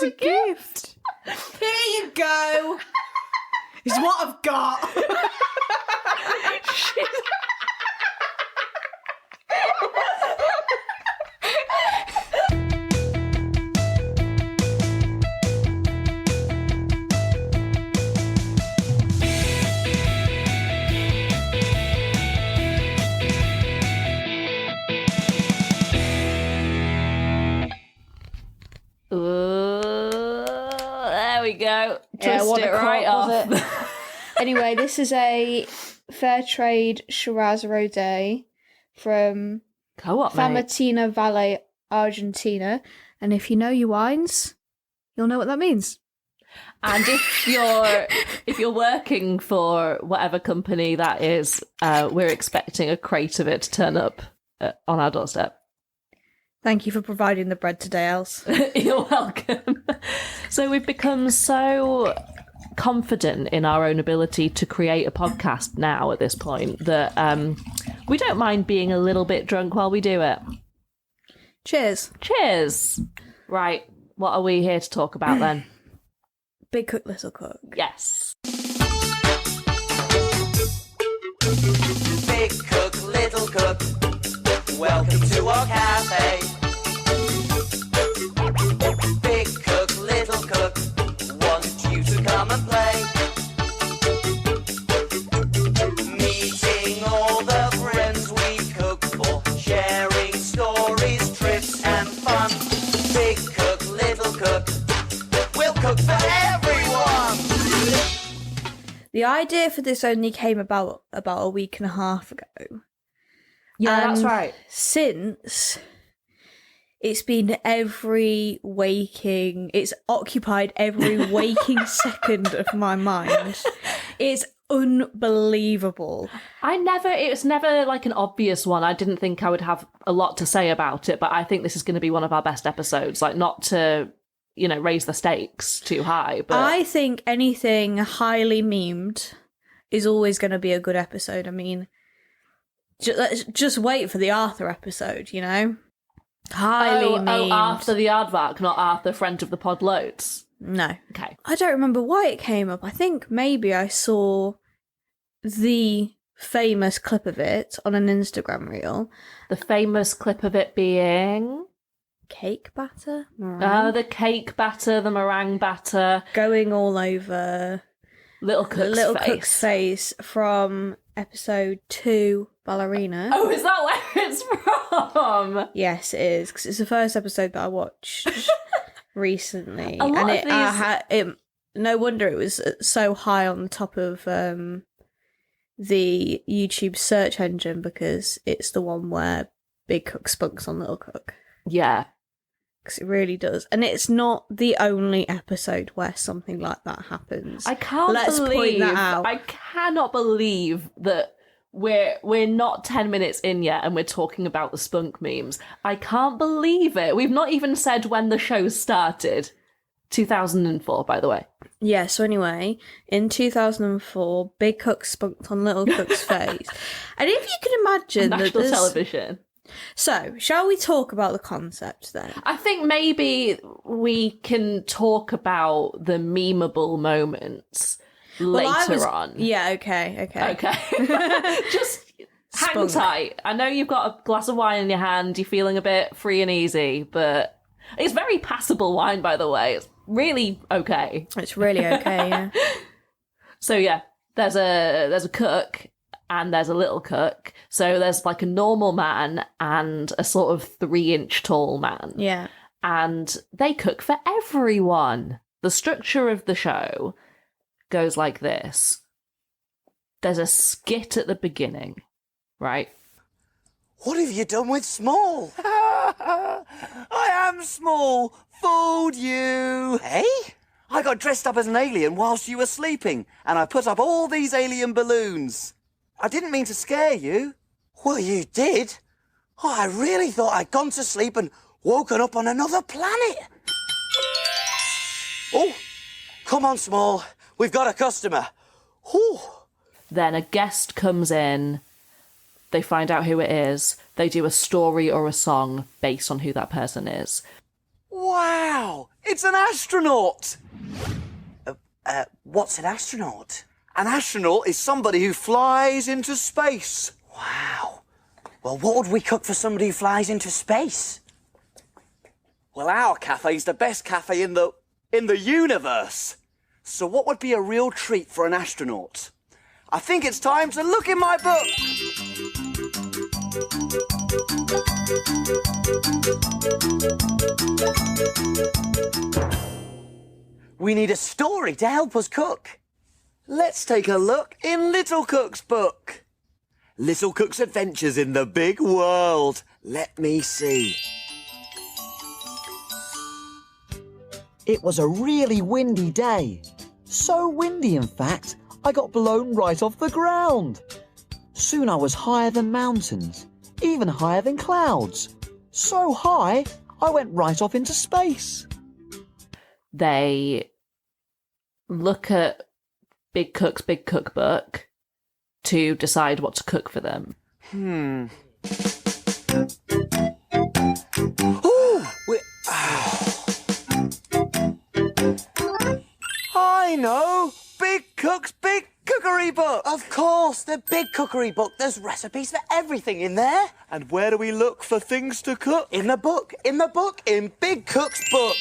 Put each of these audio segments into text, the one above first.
a gift. Here you go. It's what I've got. There we go. Twist it right off. Anyway, this is a fair trade Shiraz Rosé from Famatina Valle, Argentina. And if you know your wines, you'll know what that means. And if you're working for whatever company that is, we're expecting a crate of it to turn up on our doorstep. Thank you for providing the bread today, Els. You're welcome. So we've become so confident in our own ability to create a podcast now at this point that we don't mind being a little bit drunk while we do it. Cheers. Cheers. Right, what are we here to talk about then? Big Cook, Little Cook. Yes. Big Cook, Little Cook, welcome to our cafe. Big Cook, Little Cook, want you to come and play. Meeting all the friends we cook for, sharing stories, trips and fun. Big Cook, Little Cook, we'll cook for everyone. The idea for this only came about a week and a half ago. Yeah, that's right. Since it's occupied every waking second of my mind. It's unbelievable. It's never like an obvious one. I didn't think I would have a lot to say about it, but I think this is going to be one of our best episodes. Like, not to, raise the stakes too high, but I think anything highly memed is always going to be a good episode. I mean, just wait for the Arthur episode, Highly memed. Oh, Arthur the Aardvark, not Arthur, friend of the pod loads. No. Okay. I don't remember why it came up. I think maybe I saw the famous clip of it on an Instagram reel. The famous clip of it being... Cake batter? Oh, Meringue? the cake batter, the meringue batter. Going all over Little Cook's face from episode 2, Ballerina. Oh, is that where it's from? Yes, it is, because it's the first episode that I watched recently. A lot And of these... no wonder it was so high on the top of the YouTube search engine, because it's the one where Big Cook spunks on Little Cook. Yeah. Because it really does. And it's not the only episode where something like that happens. I can't point that out. I cannot believe that we're not 10 minutes in yet and we're talking about the spunk memes. I can't believe it. We've not even said when the show started. 2004, by the way. Yeah, so anyway, in 2004, Big Cook spunked on Little Cook's face. And if you can imagine National that television. So, shall we talk about the concept then? I think maybe we can talk about the memeable moments later on. Yeah, okay. Just hang tight. I know you've got a glass of wine in your hand, you're feeling a bit free and easy, but it's very passable wine, by the way. It's really okay. It's really okay, yeah. So yeah, there's a cook and there's a little cook. So there's like a normal man and a sort of 3-inch tall man. Yeah. And they cook for everyone. The structure of the show goes like this. There's a skit at the beginning, right? What have you done with Small? I am Small. Fooled you. Hey? I got dressed up as an alien whilst you were sleeping, and I put up all these alien balloons. I didn't mean to scare you. Well, you did. Oh, I really thought I'd gone to sleep and woken up on another planet. Oh, come on, Small. We've got a customer. Whew. Then a guest comes in. They find out who it is. They do a story or a song based on who that person is. Wow! It's an astronaut! What's an astronaut? An astronaut is somebody who flies into space. Wow. Well, what would we cook for somebody who flies into space? Well, our cafe's the best cafe in the universe. So what would be a real treat for an astronaut? I think it's time to look in my book. We need a story to help us cook. Let's take a look in Little Cook's book. Little Cook's Adventures in the Big World. Let me see. It was a really windy day. So windy, in fact, I got blown right off the ground. Soon I was higher than mountains, even higher than clouds. So high, I went right off into space. They look at Big Cook's Big Cookbook to decide what to cook for them. I know! Big Cook's Big Cookery Book! Of course, the Big Cookery Book. There's recipes for everything in there. And where do we look for things to cook? In the book, in Big Cook's book.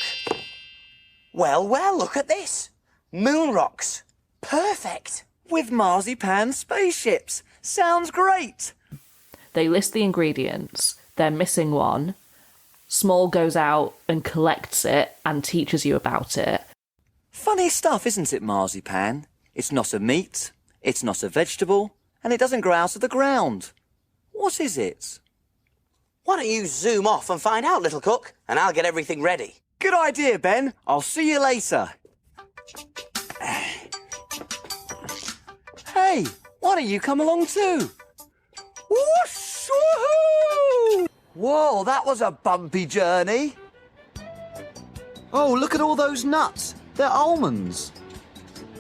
Well, look at this. Moon rocks. Perfect. With marzipan spaceships. Sounds great. They list the ingredients. They're missing one. Small goes out and collects it and teaches you about it. Funny stuff, isn't it, marzipan? It's not a meat, it's not a vegetable, and it doesn't grow out of the ground. What is it? Why don't you zoom off and find out, Little Cook, and I'll get everything ready. Good idea, Ben. I'll see you later. Hey, why don't you come along too? Whoosh, woohoo! Whoa, that was a bumpy journey. Oh, look at all those nuts. They're almonds.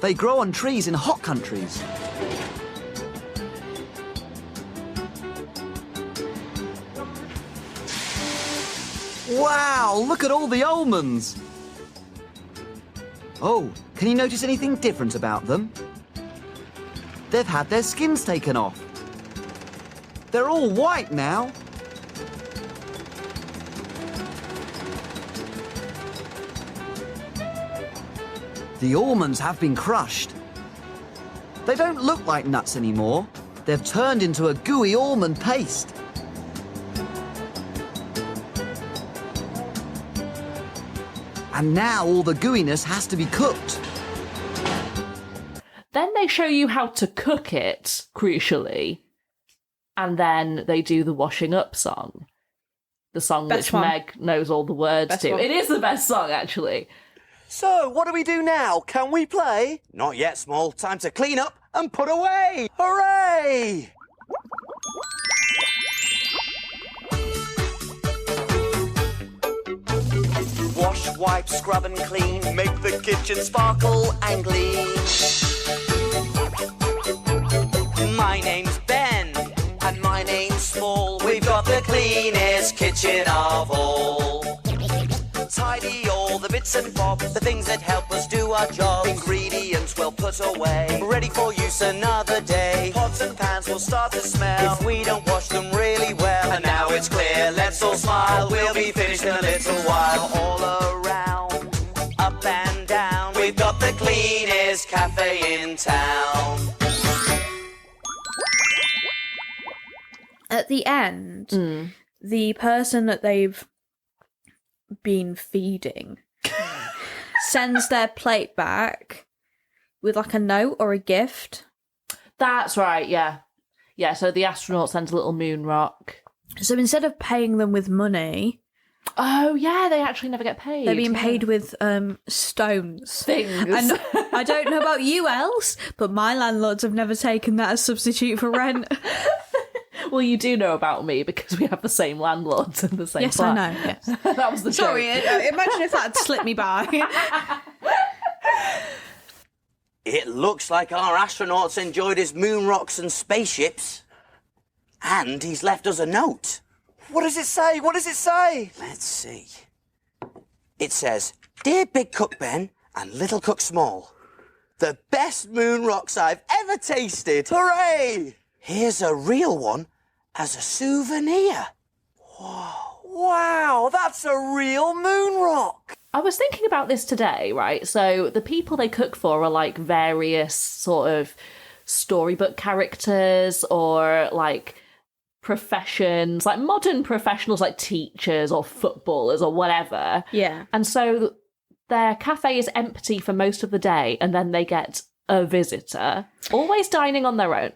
They grow on trees in hot countries. Wow, look at all the almonds. Oh, can you notice anything different about them? They've had their skins taken off. They're all white now. The almonds have been crushed. They don't look like nuts anymore. They've turned into a gooey almond paste. And now all the gooiness has to be cooked. Then they show you how to cook it, crucially. And then they do the washing up song. The song Best which one. Meg knows all the words Best to. one. It is the best song, actually. So, what do we do now? Can we play? Not yet, Small. Time to clean up and put away. Hooray! Wash, wipe, scrub and clean. Make the kitchen sparkle and gleam. My name's Ben. And my name's Small. We've got the cleanest kitchen of all. Tidy all the bits and bobs, the things that help us do our jobs. Ingredients we'll put away, ready for use another day. Pots and pans will start to smell if we don't wash them really well. And now it's clear, let's all smile. We'll be finished in a little while. All around, up and down, we've got the cleanest cafe in town. At the end, the person that they've been feeding sends their plate back with like a note or a gift. That's right, yeah. Yeah, so the astronaut sends a little moon rock. So instead of paying them with money, Oh, yeah, they actually never get paid. they're being paid with stones. Things. And I don't know about you else, but my landlords have never taken that as substitute for rent. Well, you do know about me because we have the same landlords in the same Yes, flat. I know. Yes. That was the Sorry, joke. imagine if that had slipped me by. It looks like our astronaut's enjoyed his moon rocks and spaceships. And he's left us a note. What does it say? What does it say? Let's see. It says, Dear Big Cook Ben and Little Cook Small, the best moon rocks I've ever tasted. Hooray! Here's a real one as a souvenir. Whoa. Wow, that's a real moon rock. I was thinking about this today, right? So the people they cook for are like various sort of storybook characters or like professions, like modern professionals like teachers or footballers or whatever. Yeah. And so their cafe is empty for most of the day and then they get a visitor, always dining on their own,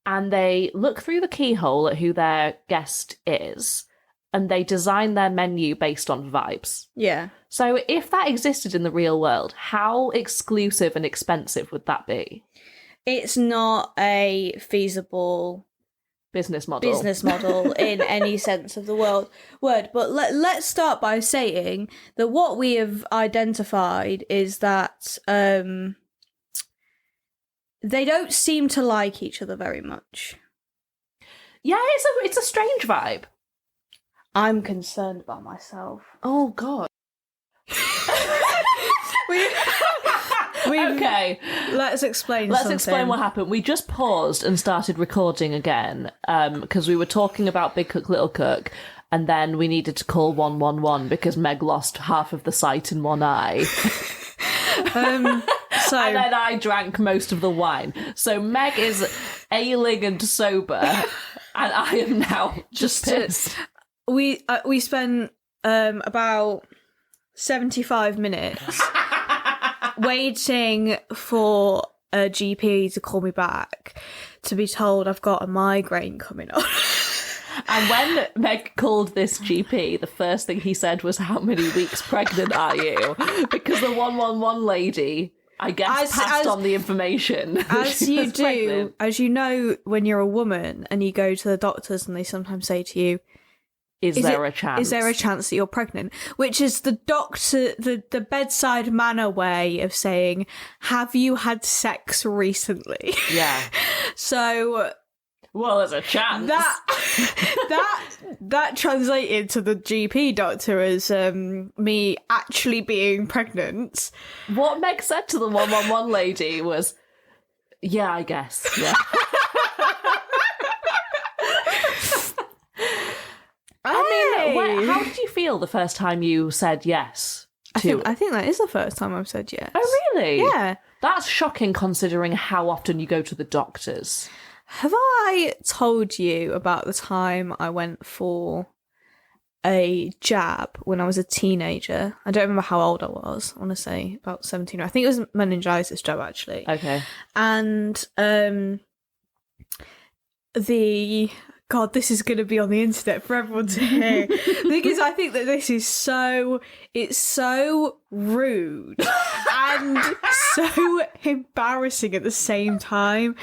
and they look through the keyhole at who their guest is and they design their menu based on vibes. Yeah. So if that existed in the real world, how exclusive and expensive would that be? It's not a feasible business model in any sense of the word. But let's start by saying that what we have identified is that they don't seem to like each other very much. Yeah, it's a strange vibe. I'm concerned about myself. Oh, God. Okay. Let's explain what happened. We just paused and started recording again because we were talking about Big Cook, Little Cook, and then we needed to call 111 because Meg lost half of the sight in one eye. And then I drank most of the wine. So Meg is ailing and sober, and I am now just pissed. We spent about 75 minutes waiting for a GP to call me back to be told I've got a migraine coming on. And when Meg called this GP, the first thing he said was, how many weeks pregnant are you? Because the 111 lady, I guess, passed on the information. As you do, pregnant. As you know, when you're a woman and you go to the doctors and they sometimes say to you, Is there a chance that you're pregnant? Which is the doctor, the bedside manner way of saying, have you had sex recently? Yeah. So, well, there's a chance. That translated to the GP doctor as me actually being pregnant. What Meg said to the 111 lady was, yeah, I guess. Yeah. I mean, how did you feel the first time you said yes? I think that is the first time I've said yes. Oh, really? Yeah. That's shocking considering how often you go to the doctors. Have I told you about the time I went for a jab when I was a teenager? I don't remember how old I was. I want to say about 17. I think it was a meningitis jab, actually. Okay. And God, this is going to be on the internet for everyone to hear. Because I think that this is it's so rude and so embarrassing at the same time.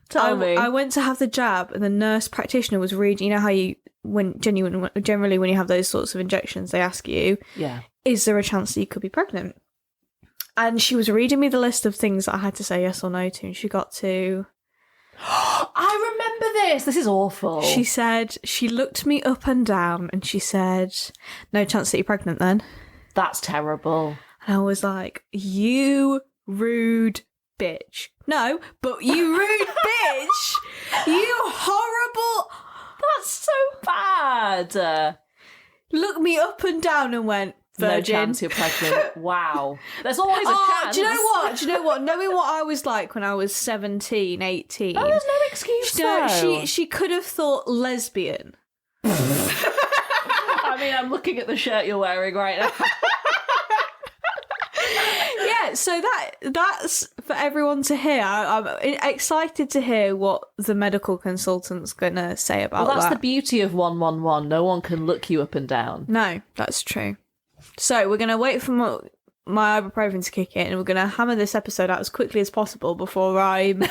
Tell me. I went to have the jab and the nurse practitioner was reading, you know how generally when you have those sorts of injections, they ask you, is there a chance that you could be pregnant? And she was reading me the list of things that I had to say yes or no to, and she got to... I remember this. This is awful. She said, she looked me up and down and she said, no chance that you're pregnant then. That's terrible. And I was like, you rude bitch. No, but you rude bitch. You horrible. That's so bad. Looked me up and down and went, virgin. No chance you're pregnant. Wow. There's always a chance. Do you know what? Knowing what I was like when I was 17, 18. Oh, there's no excuse though. She could have thought lesbian. I mean, I'm looking at the shirt you're wearing right now. Yeah, so that's for everyone to hear. I'm excited to hear what the medical consultant's going to say about that. Well, that's the beauty of 111. No one can look you up and down. No, that's true. So we're going to wait for my ibuprofen to kick in and we're going to hammer this episode out as quickly as possible before I'm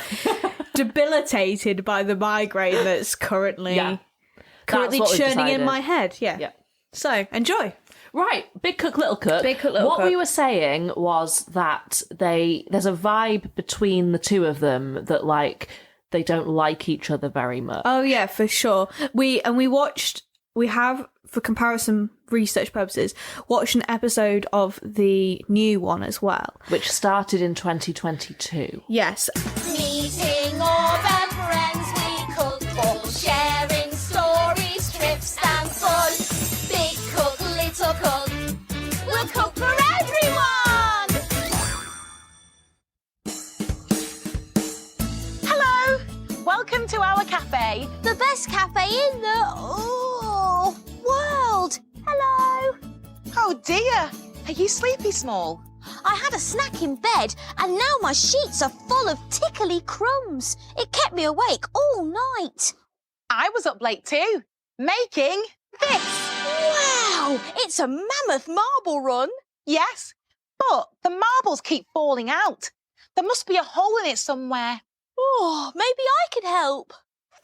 debilitated by the migraine that's currently churning in my head. Yeah. So, enjoy. Right, Big Cook, Little Cook. What we were saying was that there's a vibe between the two of them that, like, they don't like each other very much. Oh, yeah, for sure. We have, for comparison research purposes, watched an episode of the new one as well. Which started in 2022. Yes. Meeting all their friends, we cook, all sharing stories, trips and fun. Big cook, little cook, we'll cook for everyone! Hello! Welcome to our cafe. The best cafe in the world! Hello! Oh dear, are you sleepy, Small? I had a snack in bed and now my sheets are full of tickly crumbs. It kept me awake all night. I was up late too, making this. Wow! It's a mammoth marble run. Yes, but the marbles keep falling out. There must be a hole in it somewhere. Oh, maybe I could help.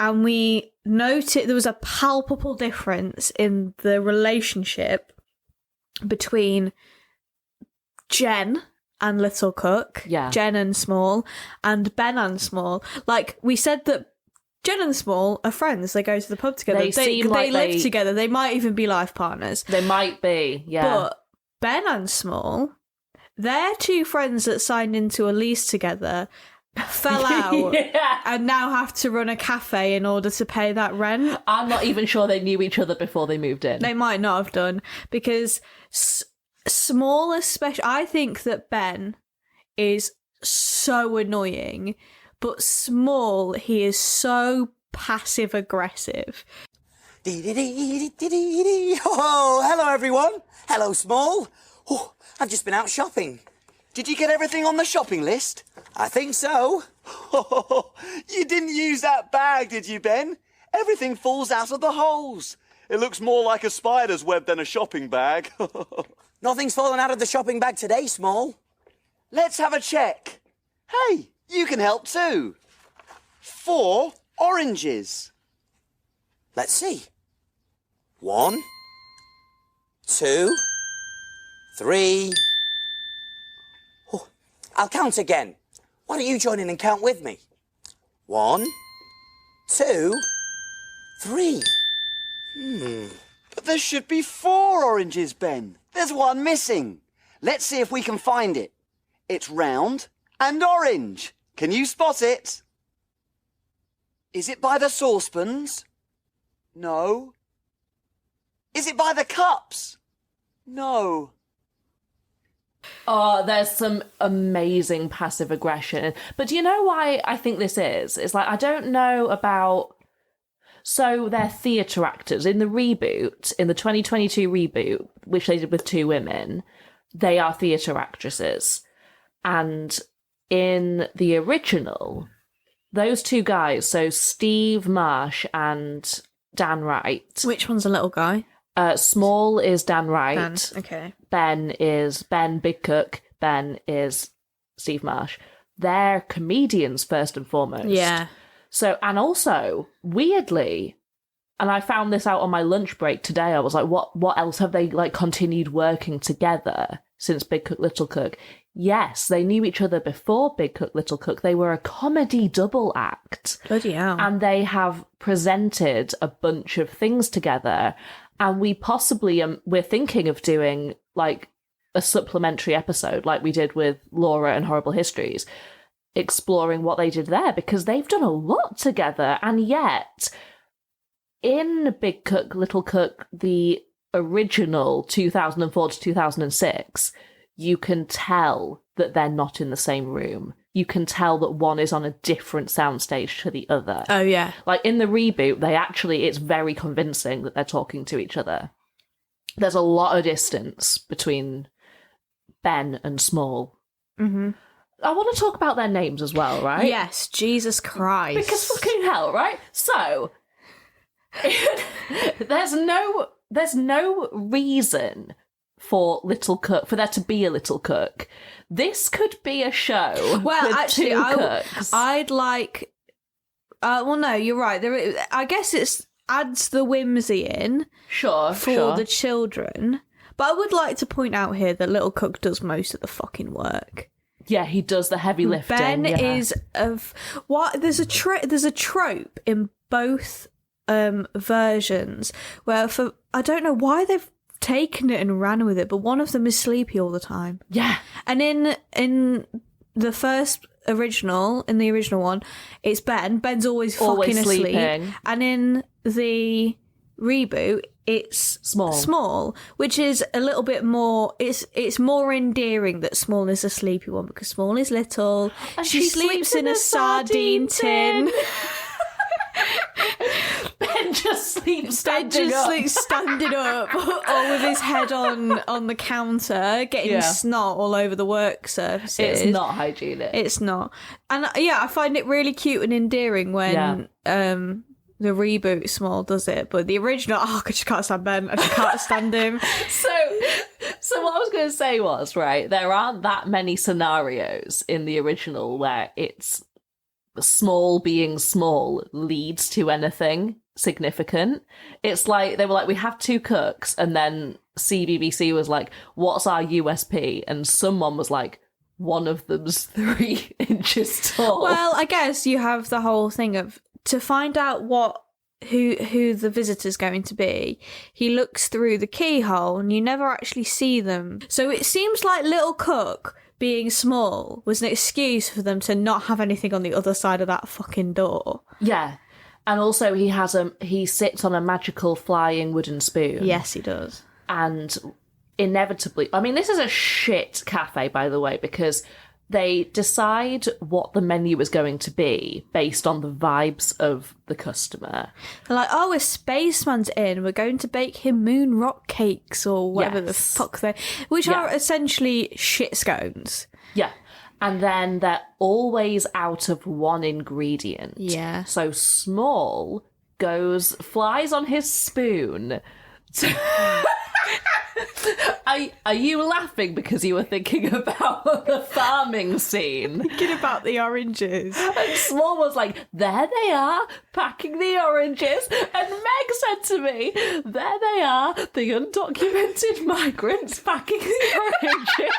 And we noted there was a palpable difference in the relationship between Jen and Little Cook, Jen and Small, and Ben and Small. Like, we said that Jen and Small are friends. They go to the pub together. They live together. They might even be life partners. They might be, yeah. But Ben and Small, they're two friends that signed into a lease together, fell out, and now have to run a cafe in order to pay that rent. I'm not even sure they knew each other before they moved in. They might not have done, because Small especially, I think that Ben is so annoying, but Small, he is so passive aggressive. Oh, hello everyone. Hello, Small. Oh, I've just been out shopping. Did you get everything on the shopping list? I think so. You didn't use that bag, did you, Ben? Everything falls out of the holes. It looks more like a spider's web than a shopping bag. Nothing's fallen out of the shopping bag today, Small. Let's have a check. Hey, you can help too. 4 oranges. Let's see. 1, 2, 3. Oh, I'll count again. Why don't you join in and count with me? 1, 2, 3. But there should be 4 oranges, Ben. There's one missing. Let's see if we can find it. It's round and orange. Can you spot it? Is it by the saucepans? No. Is it by the cups? No. Oh, there's some amazing passive aggression. But do you know why I think this is? It's like, I don't know about... So they're theatre actors. In the reboot, in the 2022 reboot, which they did with 2 women, they are theatre actresses. And in the original, those 2 guys, so Steve Marsh and Dan Wright. Which one's a little guy? Small is Dan Wright. Dan, okay. Ben is Ben Big Cook. Ben is Steve Marsh. They're comedians first and foremost. Yeah. So, and also, weirdly, and I found this out on my lunch break today, I was like, what else have they, like, continued working together since Big Cook, Little Cook? Yes, they knew each other before Big Cook, Little Cook. They were a comedy double act. Bloody hell. And they have presented a bunch of things together. And we possibly, we're thinking of doing, like, a supplementary episode like we did with Laura and Horrible Histories, exploring what they did there, because they've done a lot together. And yet, in Big Cook, Little Cook, the original 2004 to 2006, you can tell that they're not in the same room. You can tell that one is on a different soundstage to the other. Oh, yeah. Like, in the reboot, it's very convincing that they're talking to each other. There's a lot of distance between Ben and Small. Mm-hmm. I want to talk about their names as well, right? Yes, Jesus Christ. Because fucking hell, right? So, there's no reason for Little Cook, for there to be a Little Cook. This could be a show. Well, with actually, 2 cooks. I'd like. Well, no, you're right. I guess it adds the whimsy in for the children. But I would like to point out here that Little Cook does most of the fucking work. Yeah, he does the heavy lifting. Ben is of what? There's a trope in both versions where I don't know why they've taken it and ran with it, but one of them is sleepy all the time. Yeah. And in the first original, in the original one, it's Ben. Ben's always fucking asleep. Sleeping. And in the reboot, it's Small, which is a little bit more. It's more endearing that Small is a sleepy one because Small is little. And she sleeps in a sardine tin. Ben just sleeps standing up. Standing up, or with his head on the counter, getting snot all over the work surfaces. It's not hygienic. It's not. And I find it really cute and endearing when the reboot Small does it, but the original, I just can't stand Ben. I just can't stand him. So what I was going to say was, right, there aren't that many scenarios in the original where it's Small being small leads to anything significant. It's like they were like, we have 2 cooks, and then CBBC was like, what's our USP? And someone was like, one of them's 3 inches tall. Well, I guess you have the whole thing of, to find out who the visitor's going to be, he looks through the keyhole and you never actually see them. So it seems like Little Cook being small was an excuse for them to not have anything on the other side of that fucking door. Yeah. And also he sits on a magical flying wooden spoon. Yes, he does. And inevitably, I mean, this is a shit cafe, by the way, because they decide what the menu is going to be based on the vibes of the customer. They're like, oh, a spaceman's in, we're going to bake him moon rock cakes or whatever the fuck which are essentially shit scones. Yeah. And then they're always out of one ingredient. Yeah. So Small flies on his spoon. Are you laughing because you were thinking about the farming scene? Thinking about the oranges. And Small was like, there they are, packing the oranges. And Meg said to me, there they are, the undocumented migrants packing the oranges.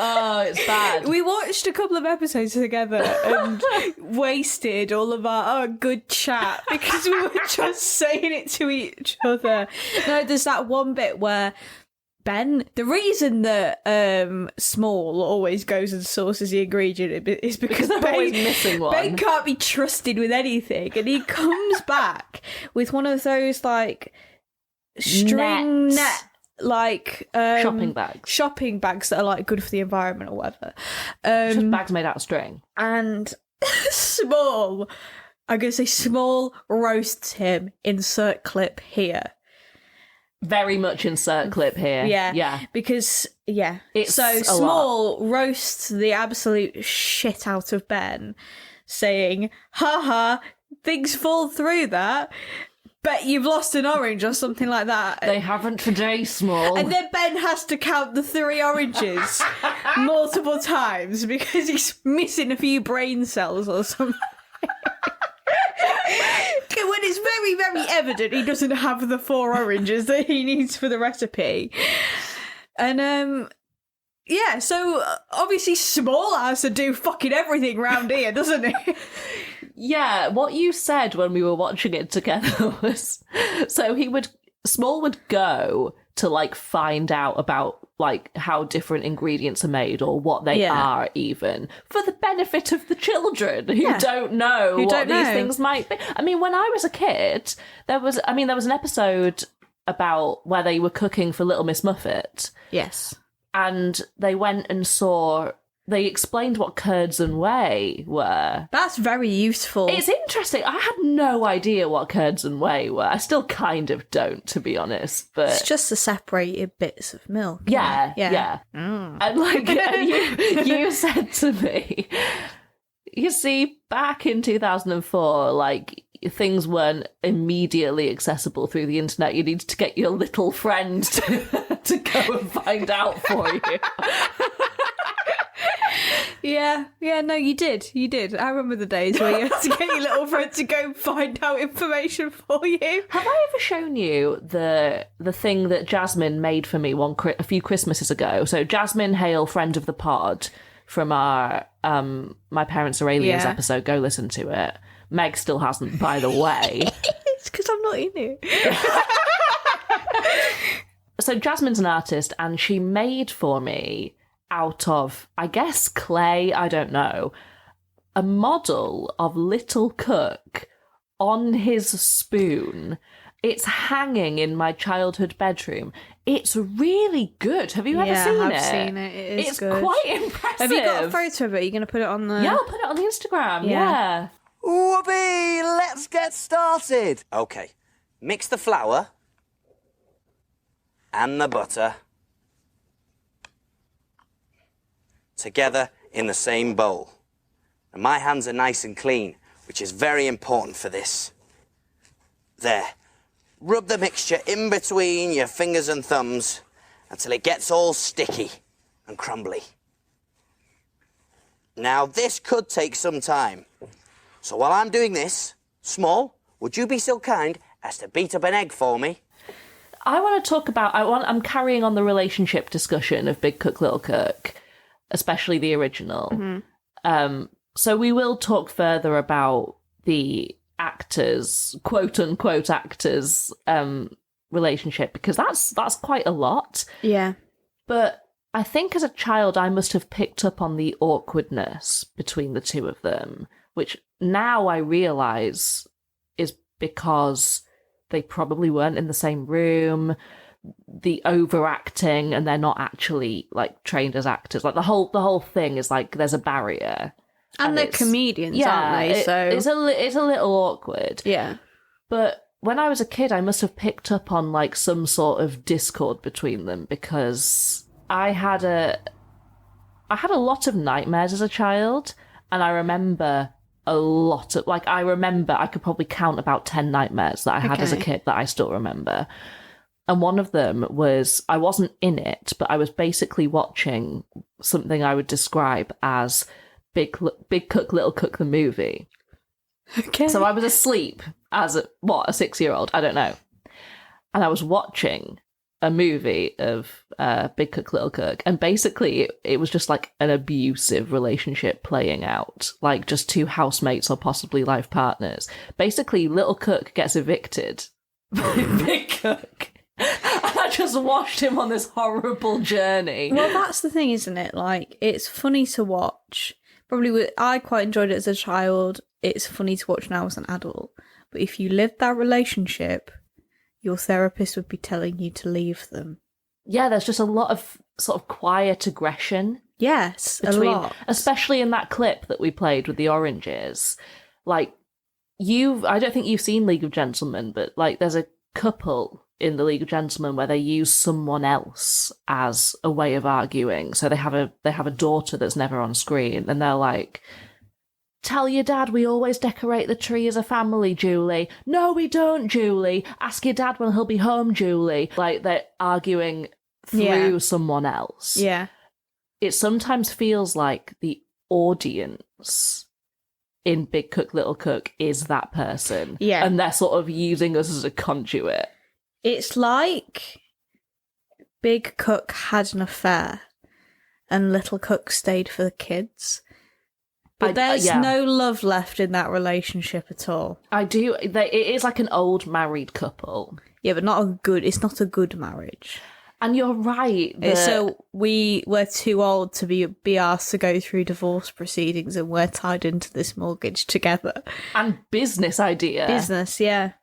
Oh, it's bad. We watched a couple of episodes together and wasted all of our good chat because we were just saying it to each other. No, there's that one bit where Ben, the reason that Small always goes and sources the ingredient is because they're always missing one. Ben can't be trusted with anything, and he comes back with one of those like string net like shopping bags that are like good for the environment or whatever. Just bags made out of string. And Small, I'm gonna say Small roasts him. Insert clip here. Very much insert clip here. Yeah. Because it's so Small roasts the absolute shit out of Ben, saying, haha, things fall through that. Bet you've lost an orange or something like that. They haven't today, Small. And then Ben has to count the 3 oranges multiple times because he's missing a few brain cells or something. When it's very, very evident he doesn't have the 4 oranges that he needs for the recipe. And, so obviously Small has to do fucking everything round here, doesn't he? Yeah, what you said when we were watching it together was, so Small would go to like find out about like how different ingredients are made or what they are even for the benefit of the children who don't know what these things might be. I mean, when I was a kid, there was an episode about where they were cooking for Little Miss Muffet. Yes. And they went and they explained what curds and whey were. That's very useful. It's interesting. I had no idea what curds and whey were. I still kind of don't, to be honest. But it's just the separated bits of milk. Yeah. Mm. And like you said to me, you see, back in 2004, like things weren't immediately accessible through the internet. You needed to get your little friend to go and find out for you. Yeah, no, you did. I remember the days where you had to get your little friend to go find out information for you. Have I ever shown you the thing that Jasmine made for me a few Christmases ago? So Jasmine Hale, friend of the pod, from our My Parents Are Aliens episode, go listen to it. Meg still hasn't, by the way. It's because I'm thought you knew. So Jasmine's an artist, and she made for me, out of, I guess, clay, I don't know, a model of Little Cook on his spoon. It's hanging in my childhood bedroom. It's really good. Have you ever seen it? Yeah, I've seen it. It is good. It's quite impressive. Have you got a photo of it? Are you going to put it on the... Yeah, I'll put it on the Instagram. Yeah. Yeah. Whoopee! Let's get started. Okay, mix the flour and the butter together in the same bowl. And my hands are nice and clean, which is very important for this. There. Rub the mixture in between your fingers and thumbs until it gets all sticky and crumbly. Now, this could take some time. So while I'm doing this, Small, would you be so kind as to beat up an egg for me? I want to talk about... I'm carrying on the relationship discussion of Big Cook, Little Cook, especially the original. Mm-hmm. So we will talk further about the actors, quote-unquote actors, relationship, because that's quite a lot. Yeah. But I think as a child I must have picked up on the awkwardness between the two of them, which now I realise is because they probably weren't in the same room, the overacting, and they're not actually, like, trained as actors. Like, the whole thing is, like, there's a barrier. And they're comedians, aren't they? So it's a little awkward. Yeah. But when I was a kid, I must have picked up on, like, some sort of discord between them, because I had a lot of nightmares as a child, and I remember a lot of, like, I could probably count about 10 nightmares that I had as a kid that I still remember. And one of them was, I wasn't in it, but I was basically watching something I would describe as Big Cook, Little Cook, the movie. Okay. So I was asleep as a 6-year-old, I don't know. And I was watching a movie of Big Cook, Little Cook, and basically it was just like an abusive relationship playing out, like just two housemates or possibly life partners. Basically, Little Cook gets evicted by Big Cook. And I just watched him on this horrible journey. Well, that's the thing, isn't it? Like, it's funny to watch. I quite enjoyed it as a child. It's funny to watch now as an adult. But if you lived that relationship, your therapist would be telling you to leave them. Yeah, there's just a lot of sort of quiet aggression. Yes, a lot. Especially in that clip that we played with the oranges. Like, I don't think you've seen League of Gentlemen, but, like, there's a couple in the League of Gentlemen where they use someone else as a way of arguing. So they have a daughter that's never on screen, and they're like, "Tell your dad we always decorate the tree as a family, Julie." "No, we don't, Julie. Ask your dad when he'll be home, Julie." Like, they're arguing through someone else. Yeah. It sometimes feels like the audience in Big Cook, Little Cook is that person. Yeah. And they're sort of using us as a conduit. It's like Big Cook had an affair and Little Cook stayed for the kids. But there's no love left in that relationship at all. It is like an old married couple. Yeah, but it's not a good marriage. And you're right. So we're too old to be asked to go through divorce proceedings, and we're tied into this mortgage together. And business idea. Business, yeah.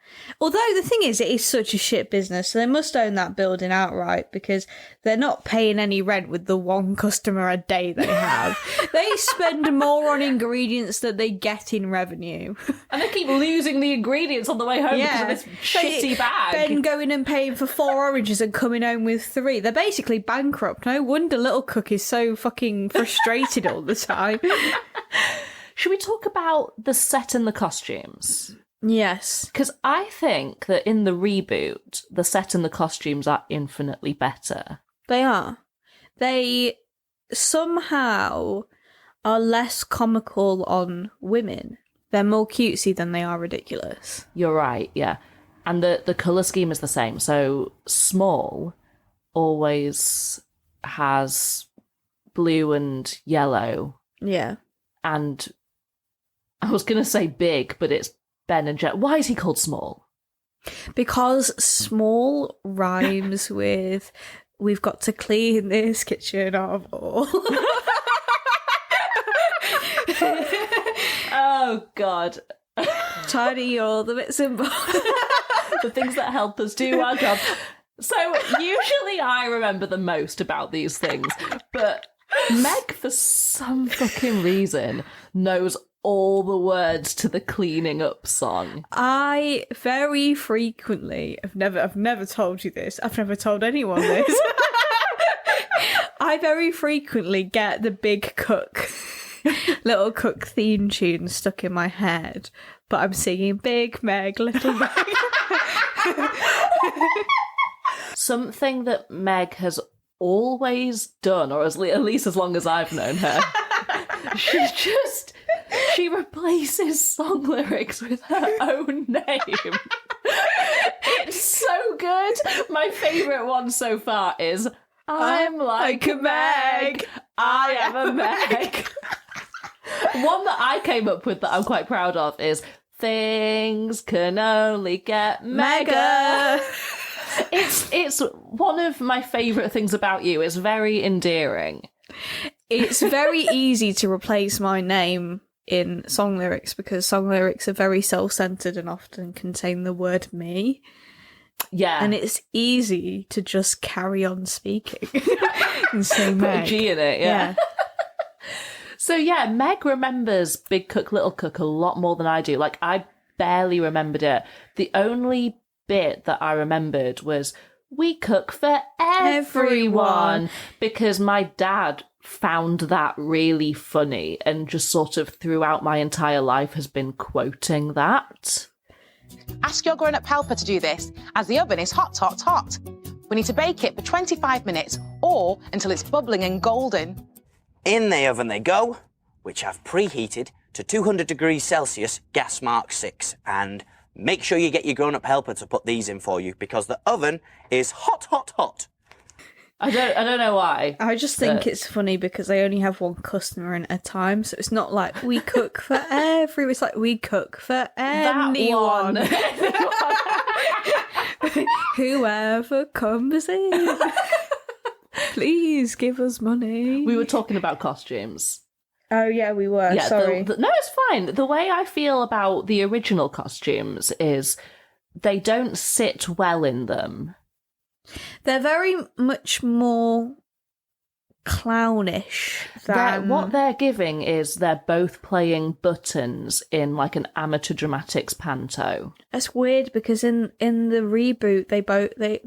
Although the thing is, it is such a shit business, so they must own that building outright, because they're not paying any rent with the one customer a day they have. They spend more on ingredients than they get in revenue. And they keep losing the ingredients on the way home because of this shitty bag. Ben going and paying for 4 oranges and coming home with 3. They're basically bankrupt. No wonder Little Cook is so fucking frustrated all the time. Should we talk about the set and the costumes? Yes. Because I think that in the reboot, the set and the costumes are infinitely better. They are. They somehow are less comical on women. They're more cutesy than they are ridiculous. You're right, yeah. And the colour scheme is the same. So Small always has blue and yellow. Yeah. And I was going to say Big, but it's Ben and Jet. Why is he called Small? Because small rhymes with we've got to clean this kitchen of all. Oh, God. Tidy all the bits and bobs. The things that help us do our job. So usually I remember the most about these things, but Meg, for some fucking reason, knows all the words to the cleaning up song. I very frequently, I've never told you this, I've never told anyone this. I very frequently get the Big Cook, Little Cook theme tune stuck in my head, but I'm singing Big Meg, Little Meg. Something that Meg has always done, or at least as long as I've known her, she replaces song lyrics with her own name. It's so good. My favourite one so far is I'm like a Meg, I am a Meg. One that I came up with that I'm quite proud of is things can only get mega. It's one of my favourite things about you. It's very endearing. It's very easy to replace my name in song lyrics because song lyrics are very self-centered and often contain the word me. Yeah. And it's easy to just carry on speaking and say Meg. Put a G in it, yeah. So yeah, Meg remembers Big Cook, Little Cook a lot more than I do. Like, I barely remembered it. The only bit that I remembered was, we cook for everyone. Because my dad found that really funny and just sort of throughout my entire life has been quoting that. Ask your grown-up helper to do this, as the oven is hot, hot, hot. We need to bake it for 25 minutes or until it's bubbling and golden. In the oven they go, which I've preheated to 200 degrees Celsius, gas mark 6. And make sure you get your grown-up helper to put these in for you, because the oven is hot, hot, hot. I don't know why. I just think it's funny because I only have one customer in at a time, so it's not like we cook for everyone. It's like we cook for anyone. Whoever comes in. Please give us money. We were talking about costumes. Oh, yeah, we were. Yeah, sorry. No, it's fine. The way I feel about the original costumes is they don't sit well in them. They're very much more clownish than... What they're giving is they're both playing buttons in like an amateur dramatics panto. That's weird because in the reboot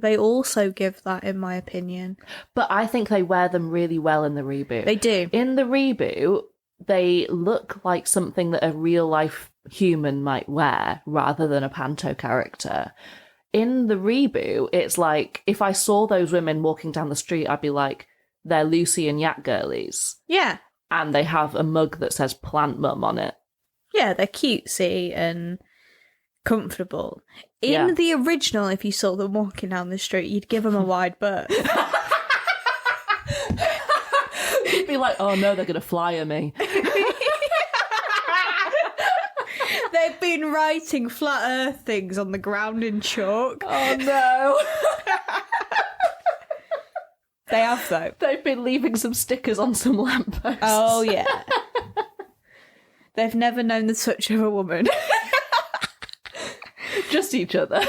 they also give that, in my opinion. But I think they wear them really well in the reboot. They do. In the reboot, they look like something that a real life human might wear rather than a panto character. In the reboot, it's like, if I saw those women walking down the street, I'd be like, they're Lucy and Yak girlies. Yeah. And they have a mug that says Plant Mum on it. Yeah, they're cutesy and comfortable. In the original, if you saw them walking down the street, you'd give them a wide berth. You'd be like, oh no, they're going to fly at me. They've been writing flat earth things on the ground in chalk. Oh no. They have, though. They've been leaving some stickers on some lampposts. Oh, yeah. They've never known the touch of a woman. Just each other.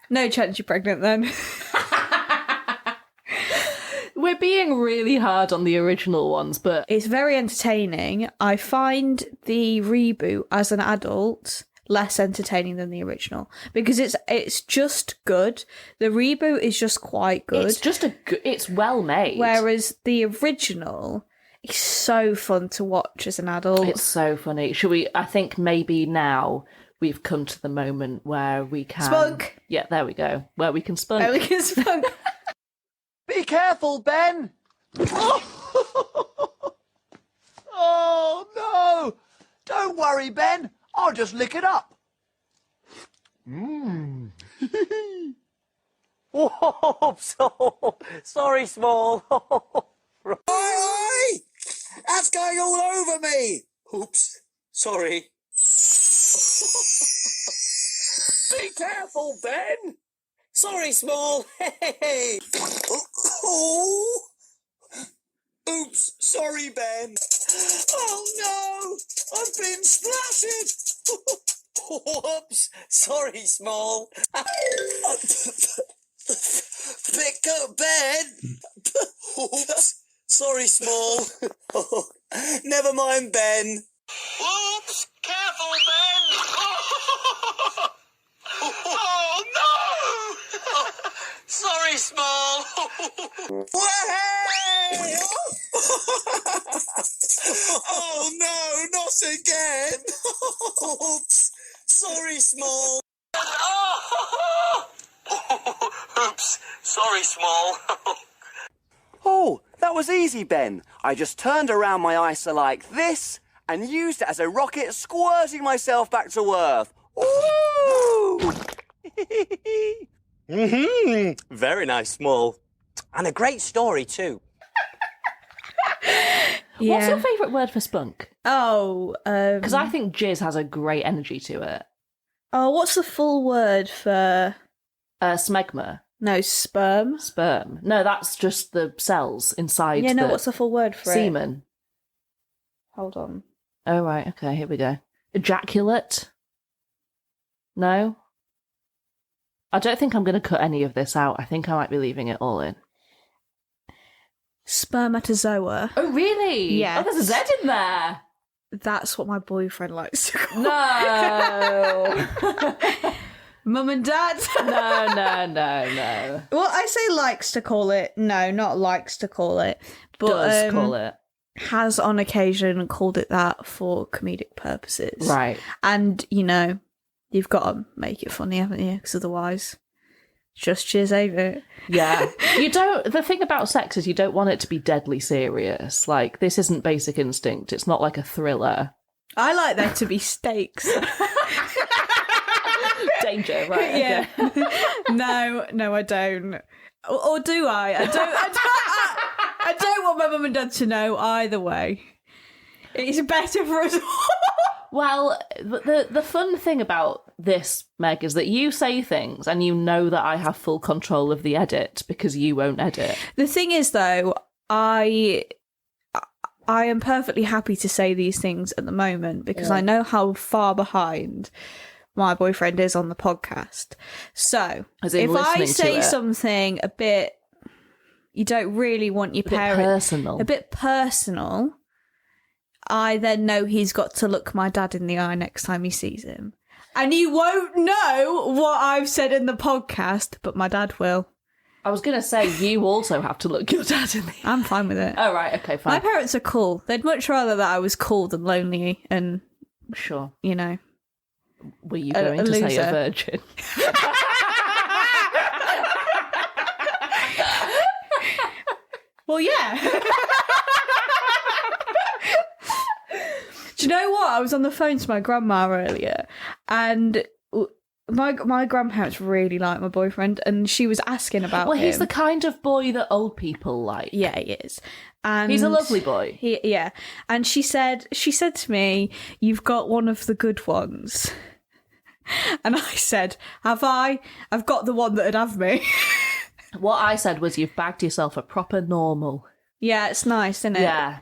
No chance you're pregnant, then. We're being really hard on the original ones, but... It's very entertaining. I find the reboot, as an adult, less entertaining than the original because it's just good. The reboot is just quite good. It's just it's well made. Whereas the original is so fun to watch as an adult. It's so funny. Should we? I think maybe now we've come to the moment where we can spunk. Yeah, there we go. Where we can spunk. Where we can spunk. Be careful, Ben. Oh no! Don't worry, Ben. I'll just lick it up. Whoops! Oh, sorry, Small. Oi! That's going all over me. Oops. Sorry. Be careful, Ben. Sorry, Small. Hey. Oh. Oops, sorry, Ben. Oh, no. I've been splattered. Whoops. Sorry, Small. Pick up, Ben. Oops. Sorry, Small. Never mind, Ben. Oops. Careful, Ben. Oh, no. Sorry, Small. Way! Oh, no, not again. Oops. Sorry, Small. Oops. Sorry, Small. Oh, that was easy, Ben. I just turned around my ISA like this and used it as a rocket, squirting myself back to Earth. Woo! Very nice, Small. And a great story, too. Yeah. What's your favourite word for spunk? Oh, Because I think jizz has a great energy to it. oh, what's the full word for? Smegma. No, sperm. Sperm. No, that's just the cells inside Yeah, no, the what's the full word for it? semen. Hold on. Oh, right, okay, here we go. Ejaculate? No? I don't think I'm going to cut any of this out. I think I might be leaving it all in. Spermatozoa. Oh, really? Yes. Oh, there's a Z in there. That's what my boyfriend likes to call No. Mum and Dad. No. Well, I say likes to call it. No, not likes to call it. But, Does call it. Has on occasion called it that for comedic purposes. Right. And, you know, you've got to make it funny, haven't you? Because otherwise, just cheers over it. Yeah. The thing about sex is you don't want it to be deadly serious. Like, this isn't Basic Instinct. It's not like a thriller. I like there to be stakes. Danger, right? Yeah. No, I don't. Or do I? I don't want my mum and dad to know either way. It's better for us all. Well, the fun thing about this, Meg, is that you say things and you know that I have full control of the edit because you won't edit. The thing is, though, I am perfectly happy to say these things at the moment because I know how far behind my boyfriend is on the podcast. So, if I say something a bit you don't really want your parents... A bit personal, I then know he's got to look my dad in the eye next time he sees him. And he won't know what I've said in the podcast, but my dad will. I was going to say, you also have to look your dad in the eye. I'm fine with it. Oh, right, okay, fine. My parents are cool. They'd much rather that I was cool than lonely and, sure, you know... Were you going to say a virgin? Well, yeah. Do you know what? I was on the phone to my grandma earlier, and my grandparents really like my boyfriend, and she was asking about him. Well, he's the kind of boy that old people like. Yeah, he is. And he's a lovely boy. Yeah. And she said to me, "You've got one of the good ones." And I said, "Have I? I've got the one that'd have me." What I said was, you've bagged yourself a proper normal. Yeah, it's nice, isn't it? Yeah.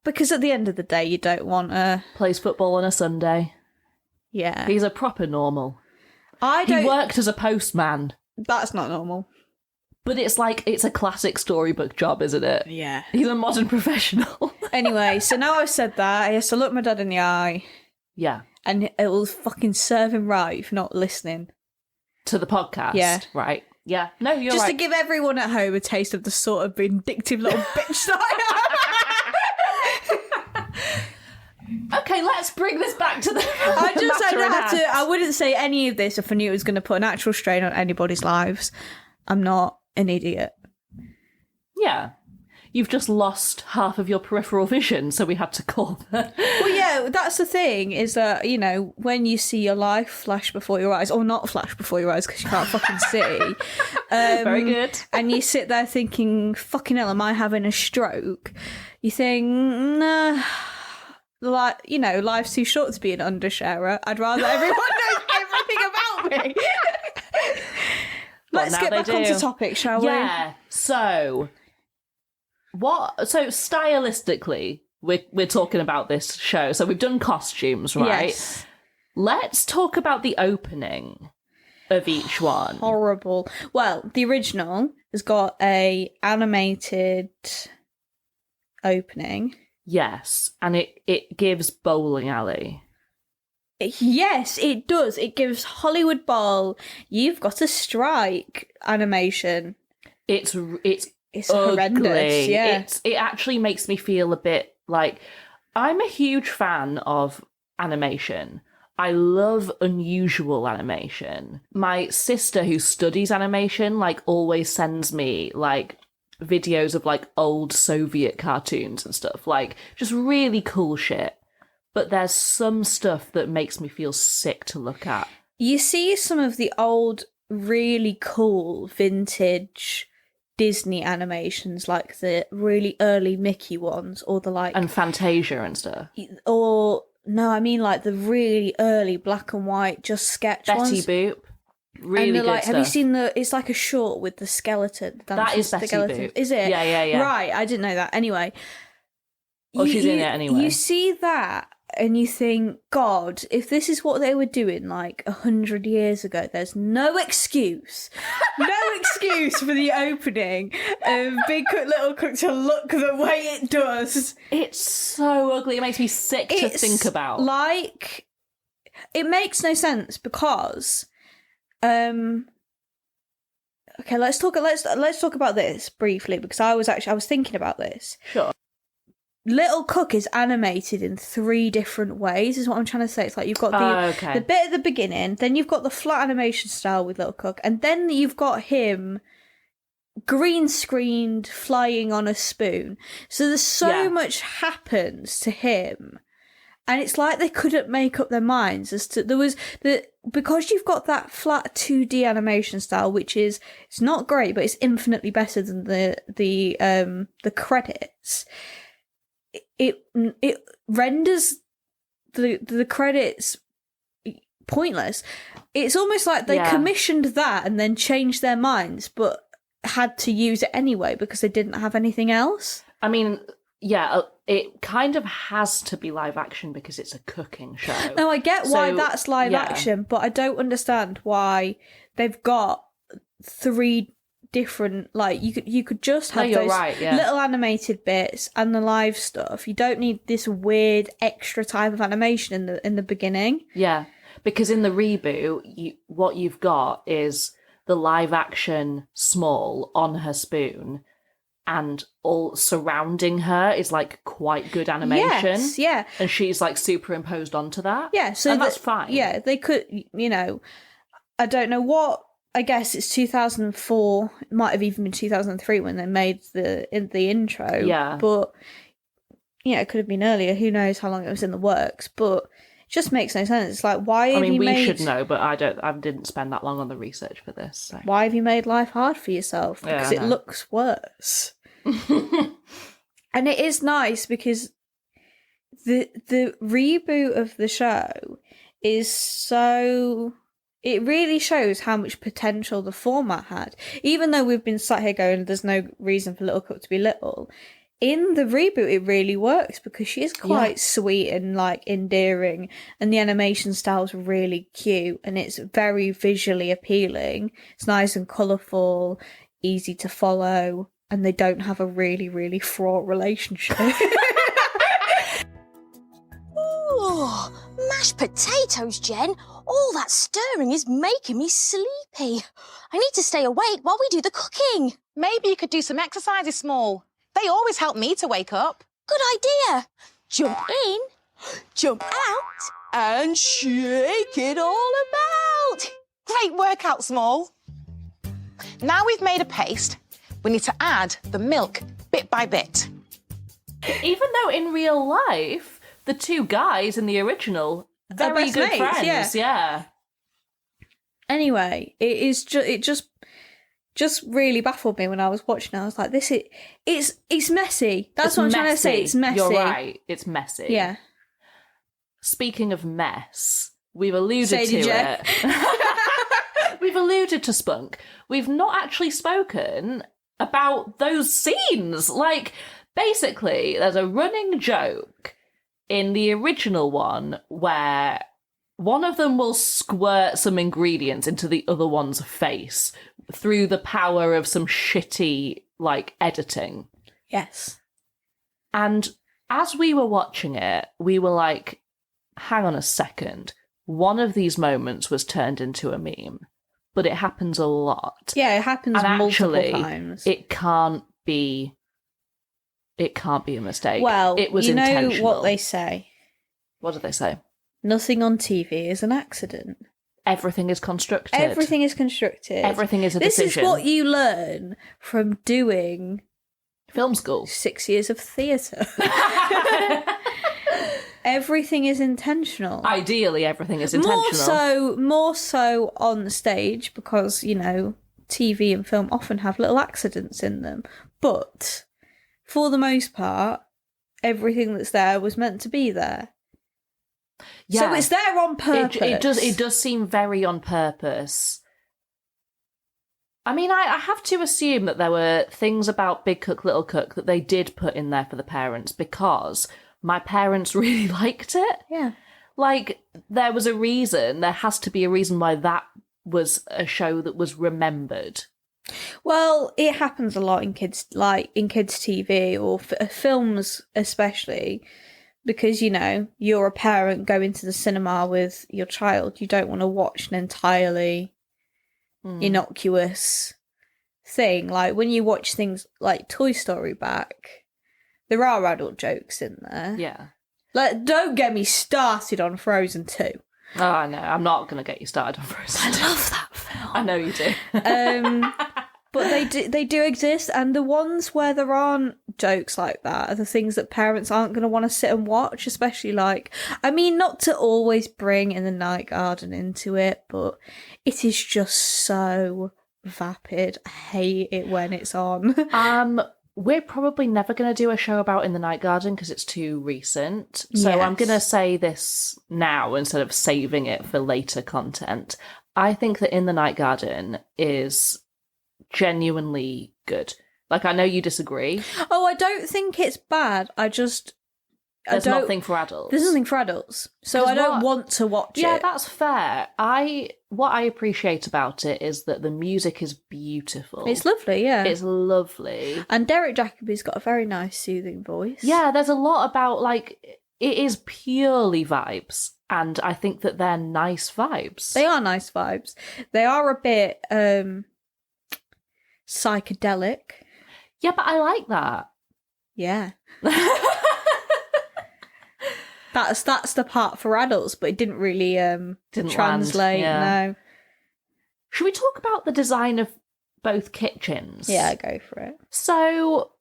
Because at the end of the day, you don't want a... Plays football on a Sunday. Yeah. He's a proper normal. He worked as a postman. That's not normal. But it's a classic storybook job, isn't it? Yeah. He's a modern professional. Anyway, so now I've said that, he has to look my dad in the eye. Yeah. And it will fucking serve him right for not listening. To the podcast? Yeah. Right. Yeah. No, you're Just right. to give everyone at home a taste of the sort of vindictive little bitch that I am. Okay, let's bring this back to the I wouldn't say any of this if I knew it was going to put an actual strain on anybody's lives. I'm not an idiot. Yeah. You've just lost half of your peripheral vision, so we had to call them. Well, yeah, that's the thing, is that, you know, when you see your life flash before your eyes, or not flash before your eyes because you can't fucking see. Very good. And you sit there thinking, fucking hell, am I having a stroke? You think, nah, like, you know, life's too short to be an undersharer. I'd rather everyone knows everything about topic. Let's get back onto topic, shall we? Yeah. So stylistically, we're talking about this show. So we've done costumes, right? Yes. Let's talk about the opening of each one. Horrible. Well, the original has got a animated opening. Yes, and it gives bowling alley. Yes, it does. It gives Hollywood Bowl, you've got a strike animation. It's horrendous. Yeah. It actually makes me feel a bit like I'm a huge fan of animation. I love unusual animation. My sister, who studies animation, like always sends me like videos of like old Soviet cartoons and stuff, like just really cool shit. But there's some stuff that makes me feel sick to look at. You see some of the old, really cool vintage Disney animations, like the really early Mickey ones, or the like... And Fantasia and stuff. Or, no, I mean like the really early black and white, just sketch Betty ones. Boop. Really good like, stuff. have you seen it's like a short with the skeleton. That is Betty skeleton. Boop. Is it? Yeah. Right, I didn't know that. Anyway. Well, she's in it anyway. You see that and you think, God, if this is what they were doing like 100 years ago, there's no excuse. No excuse for the opening of Big Cook, Little Cook to look the way it does. It's so ugly. It makes me sick to think about. Like, it makes no sense because... Okay, let's talk about this briefly because I was thinking about this. Sure. Little Cook is animated in 3 different ways, is what I'm trying to say. It's like you've got the bit at the beginning, then you've got the flat animation style with Little Cook, and then you've got him green screened flying on a spoon. So there's so much happens to him. And it's like they couldn't make up their minds as to because you've got that flat 2D animation style, which it's not great, but it's infinitely better than the credits. It renders the credits pointless. It's almost like they commissioned that and then changed their minds, but had to use it anyway because they didn't have anything else. I mean, yeah, it kind of has to be live action because it's a cooking show. No, I get why that's live action, but I don't understand why they've got 3 different, like, you could just have those little animated bits and the live stuff. You don't need this weird extra type of animation in the beginning. Yeah, because in the reboot, what you've got is the live action Small on her spoon, and all surrounding her is like quite good animation. Yes, yeah. And she's like superimposed onto that. Yeah, so that's fine. Yeah, they could, I don't know what, I guess it's 2004, it might have even been 2003 when they made the intro. Yeah. But, it could have been earlier, who knows how long it was in the works, but it just makes no sense. It's like, why have you made... we should know, but I didn't spend that long on the research for this. So. Why have you made life hard for yourself? Because it looks worse. And it is nice because the reboot of the show is so... It really shows how much potential the format had. Even though we've been sat here going, there's no reason for Little Cook to be little. In the reboot, it really works because she is quite sweet and like endearing, and the animation style's really cute, and it's very visually appealing. It's nice and colourful, easy to follow, and they don't have a really, really fraught relationship. Ooh, mashed potatoes, Jen. All that stirring is making me sleepy. I need to stay awake while we do the cooking. Maybe you could do some exercises, Small. They always help me to wake up. Good idea. Jump in, jump out, and shake it all about. Great workout, Small. Now we've made a paste, we need to add the milk bit by bit. Even though in real life, the 2 guys in the original, very good mates, friends, yeah. Anyway, it just really baffled me when I was watching it. I was like, it's messy. That's what I'm trying to say. It's messy. You're right. It's messy. Yeah. Speaking of mess, we've alluded Sadie to J. it. we've alluded to Spunk. We've not actually spoken about those scenes. Like, basically, there's a running joke in the original one where one of them will squirt some ingredients into the other one's face through the power of some shitty, like, editing. Yes. And as we were watching it, we were like, hang on a second. One of these moments was turned into a meme, but it happens a lot. Yeah, it happens and multiple actually, times. It can't be a mistake. Well, it was you know intentional. what they say. What do they say? Nothing on TV is an accident. Everything is constructed. Everything is constructed. Everything is a decision. This is what you learn from doing film school. 6 years of theatre. Everything is intentional. Ideally, everything is intentional. More so on the stage because, you know, TV and film often have little accidents in them. But for the most part, everything that's there was meant to be there. Yeah. So it's there on purpose. It does seem very on purpose. I mean, I have to assume that there were things about Big Cook, Little Cook that they did put in there for the parents because my parents really liked it. Yeah. Like, there was a reason, there has to be a reason why that was a show that was remembered. Well, it happens a lot in kids TV or films especially, because, you know, you're a parent going to the cinema with your child. You don't want to watch an entirely innocuous thing. Like, when you watch things like Toy Story back, there are adult jokes in there. Yeah. Like, don't get me started on Frozen 2. Oh, I know. I'm not going to get you started on Frozen 2. I love that film. I know you do. But they do exist, and the ones where there aren't jokes like that are the things that parents aren't going to want to sit and watch, especially like, I mean, not to always bring In the Night Garden into it, but it is just so vapid. I hate it when it's on. We're probably never going to do a show about In the Night Garden because it's too recent. So Yes. I'm going to say this now instead of saving it for later content. I think that In the Night Garden is genuinely good. Like, I know you disagree. Oh, I don't think it's bad. There's nothing for adults. There's nothing for adults. So I don't want to watch it. Yeah, that's fair. What I appreciate about it is that the music is beautiful. It's lovely, yeah. It's lovely. And Derek Jacobi's got a very nice, soothing voice. Yeah, there's a lot about, like, it is purely vibes. And I think that they're nice vibes. They are nice vibes. They are a bit psychedelic. Yeah, but I like that. Yeah. That's the part for adults, but it didn't really translate. No. Should we talk about the design of both kitchens? Yeah, go for it. So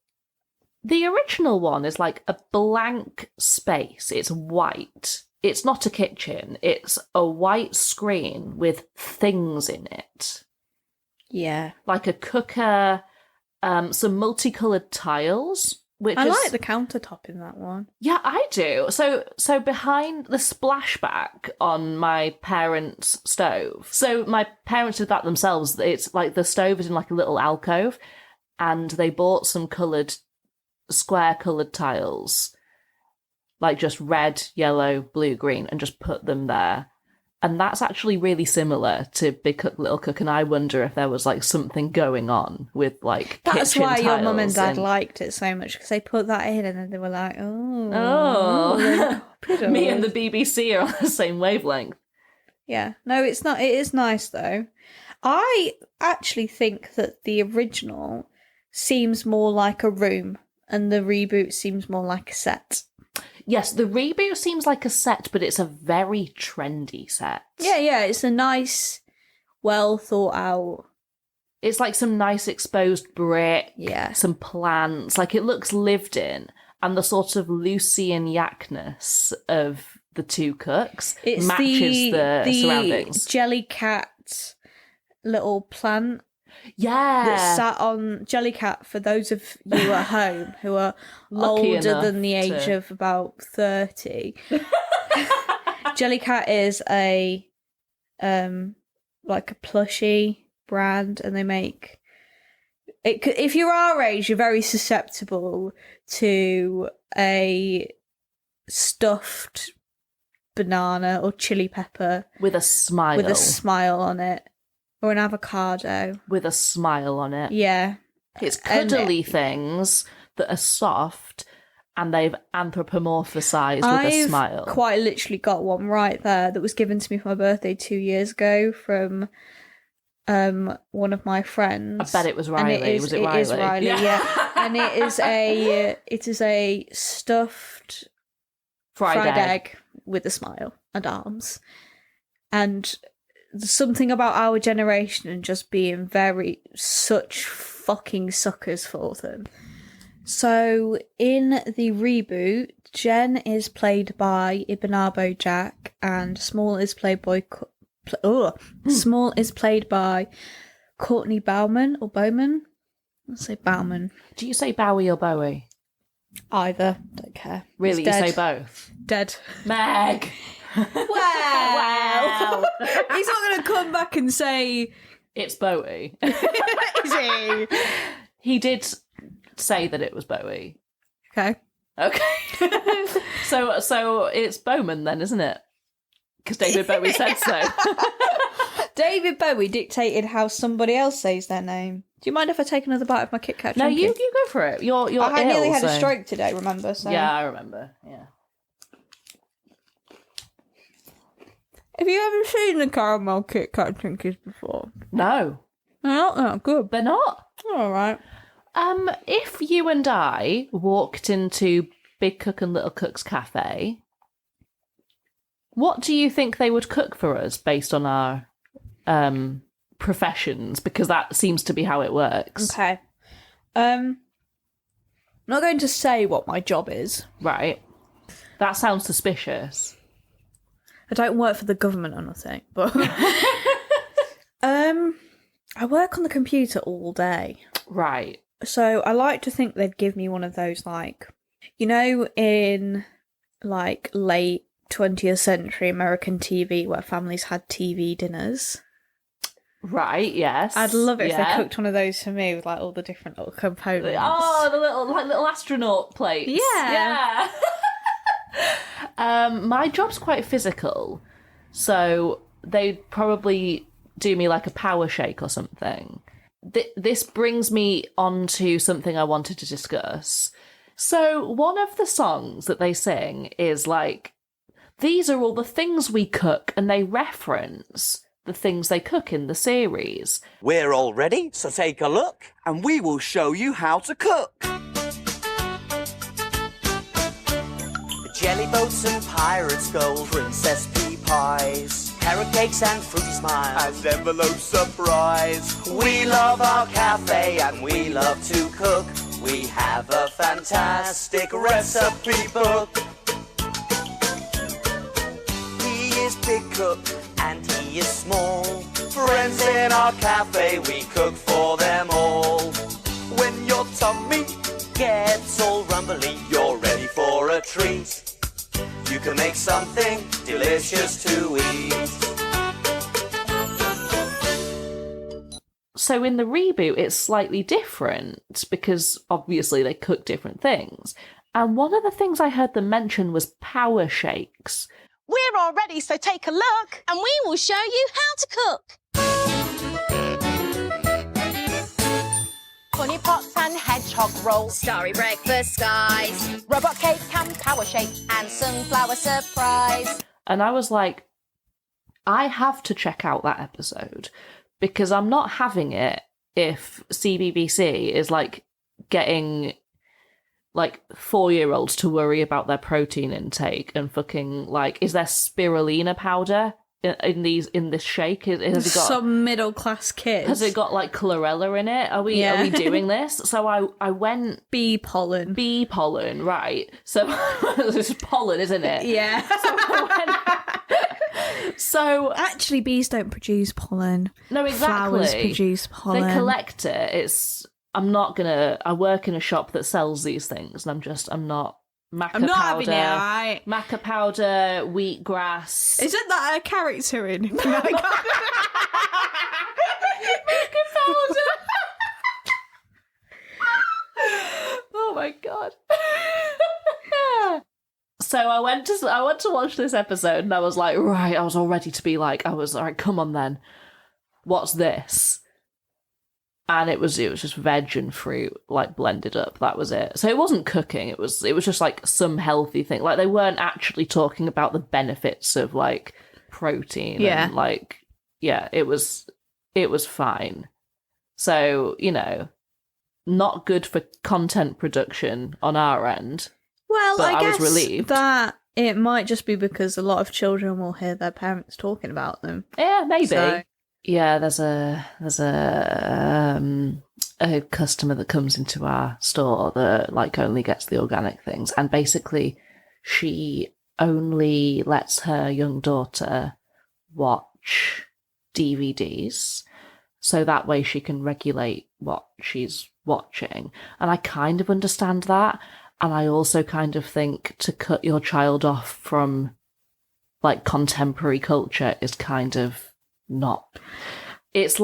the original one is like a blank space. It's white. It's not a kitchen. It's a white screen with things in it. Yeah. Like a cooker, some multicolored tiles. I like the countertop in that one. Yeah, I do. So behind the splashback on my parents' stove. So my parents did that themselves. It's like the stove is in like a little alcove, and they bought some square coloured tiles, like just red, yellow, blue, green, and just put them there. And that's actually really similar to Big Cook, Little Cook, and I wonder if there was like something going on with like that's kitchen why your tiles mum and dad liked it so much, because they put that in and then they were like, me and the BBC are on the same wavelength. Yeah, no, it's not. It is nice though. I actually think that the original seems more like a room, and the reboot seems more like a set. Yes, the reboot seems like a set, but it's a very trendy set. Yeah, it's a nice, well thought out. It's like some nice exposed brick, some plants. Like, it looks lived in, and the sort of Lucian yakness of the two cooks matches the surroundings. Jellycat little plant. Yeah. That sat on Jellycat, for those of you at home who are older than the age of about 30. Jellycat is a like a plushie brand, and they make it. If you're our age, you're very susceptible to a stuffed banana or chili pepper with a smile on it, or an avocado with a smile on it. Yeah, it's cuddly things that are soft, and they've anthropomorphized with a smile. I've quite literally got one right there that was given to me for my birthday 2 years ago from one of my friends. I bet it was Riley. Was it Riley? It is Riley, yeah. And it is a stuffed fried egg with a smile and arms. And something about our generation and just being such fucking suckers for them. So, in the reboot, Jen is played by Ibnabo Jack, and Small is played by Courtney Bowman or Bowman. Let's say Bowman. Do you say Bowie or Bowie? Either. Don't care. Really, you say both? Dead. Meg. Wow. He's not going to come back and say it's Bowie. Is he? He did say that it was Bowie. Okay. So it's Bowman then, isn't it? Because David Bowie said so. David Bowie dictated how somebody else says their name. Do you mind if I take another bite of my Kit Kat? No, you go for it. You're I nearly had so. a stroke today, remember? So. Yeah, I remember. Yeah. Have you ever seen the caramel Kit Kat Twinkies before? No. They're not that good. They're not? All right. If you and I walked into Big Cook and Little Cook's cafe, what do you think they would cook for us based on our professions? Because that seems to be how it works. Okay. I'm not going to say what my job is. Right. That sounds suspicious. I don't work for the government or nothing, but I work on the computer all day. Right. So I like to think they'd give me one of those, like, you know, in like late 20th century American TV where families had TV dinners. Right, yes. I'd love it if they cooked one of those for me with like all the different little components. Oh, the little astronaut plates. Yeah. My job's quite physical, so they'd probably do me like a power shake or something. This brings me on to something I wanted to discuss. So one of the songs that they sing is like, these are all the things we cook, and they reference the things they cook in the series. We're all ready, so take a look, and we will show you how to cook. Jelly boats and pirates' gold, princess pea pies, carrot cakes and fruity smiles, and envelope surprise. We love our cafe and we love to cook. We have a fantastic recipe book. He is Big Cook and he is Small. Friends in our cafe, we cook for them all. When your tummy gets all rumbly, you're ready for a treat. You can make something delicious to eat. So in the reboot, it's slightly different because obviously they cook different things. And one of the things I heard them mention was power shakes. We're all ready, so take a look. And we will show you how to cook. Honey pots and hedgehog rolls, Starry breakfast skies, robot cake and power shake, and sunflower surprise. And I was like, I have to check out that episode because I'm not having it if CBBC is like getting like 4-year-olds to worry about their protein intake and fucking like, is there spirulina powder in this shake? Has it got some middle class kids? Has it got like chlorella in it? Are we doing this? So I went bee pollen, right? So it's pollen, isn't it? Yeah. So actually, bees don't produce pollen. No, exactly. Flowers produce pollen. They collect it. I work in a shop that sells these things, and I'm not maca I'm not powder, having it, alright? maca powder, wheatgrass. Isn't that a character in? Maca powder. Oh my god. So I went to watch this episode, and I was like, right, I was all ready to be like, all right, come on then. What's this? And it was just veg and fruit, like, blended up. That was it. So it wasn't cooking. It was just like some healthy thing. Like, they weren't actually talking about the benefits of like protein. Yeah. And, like, yeah, it was fine. So, you know, not good for content production on our end. Well, But I guess was relieved. that it might just be because a lot of children will hear their parents talking about them. Yeah, maybe. So- Yeah, there's a customer that comes into our store that like only gets the organic things, and basically she only lets her young daughter watch DVDs, so that way she can regulate what she's watching. And I kind of understand that, and I also kind of think to cut your child off from like contemporary culture is kind of not. It's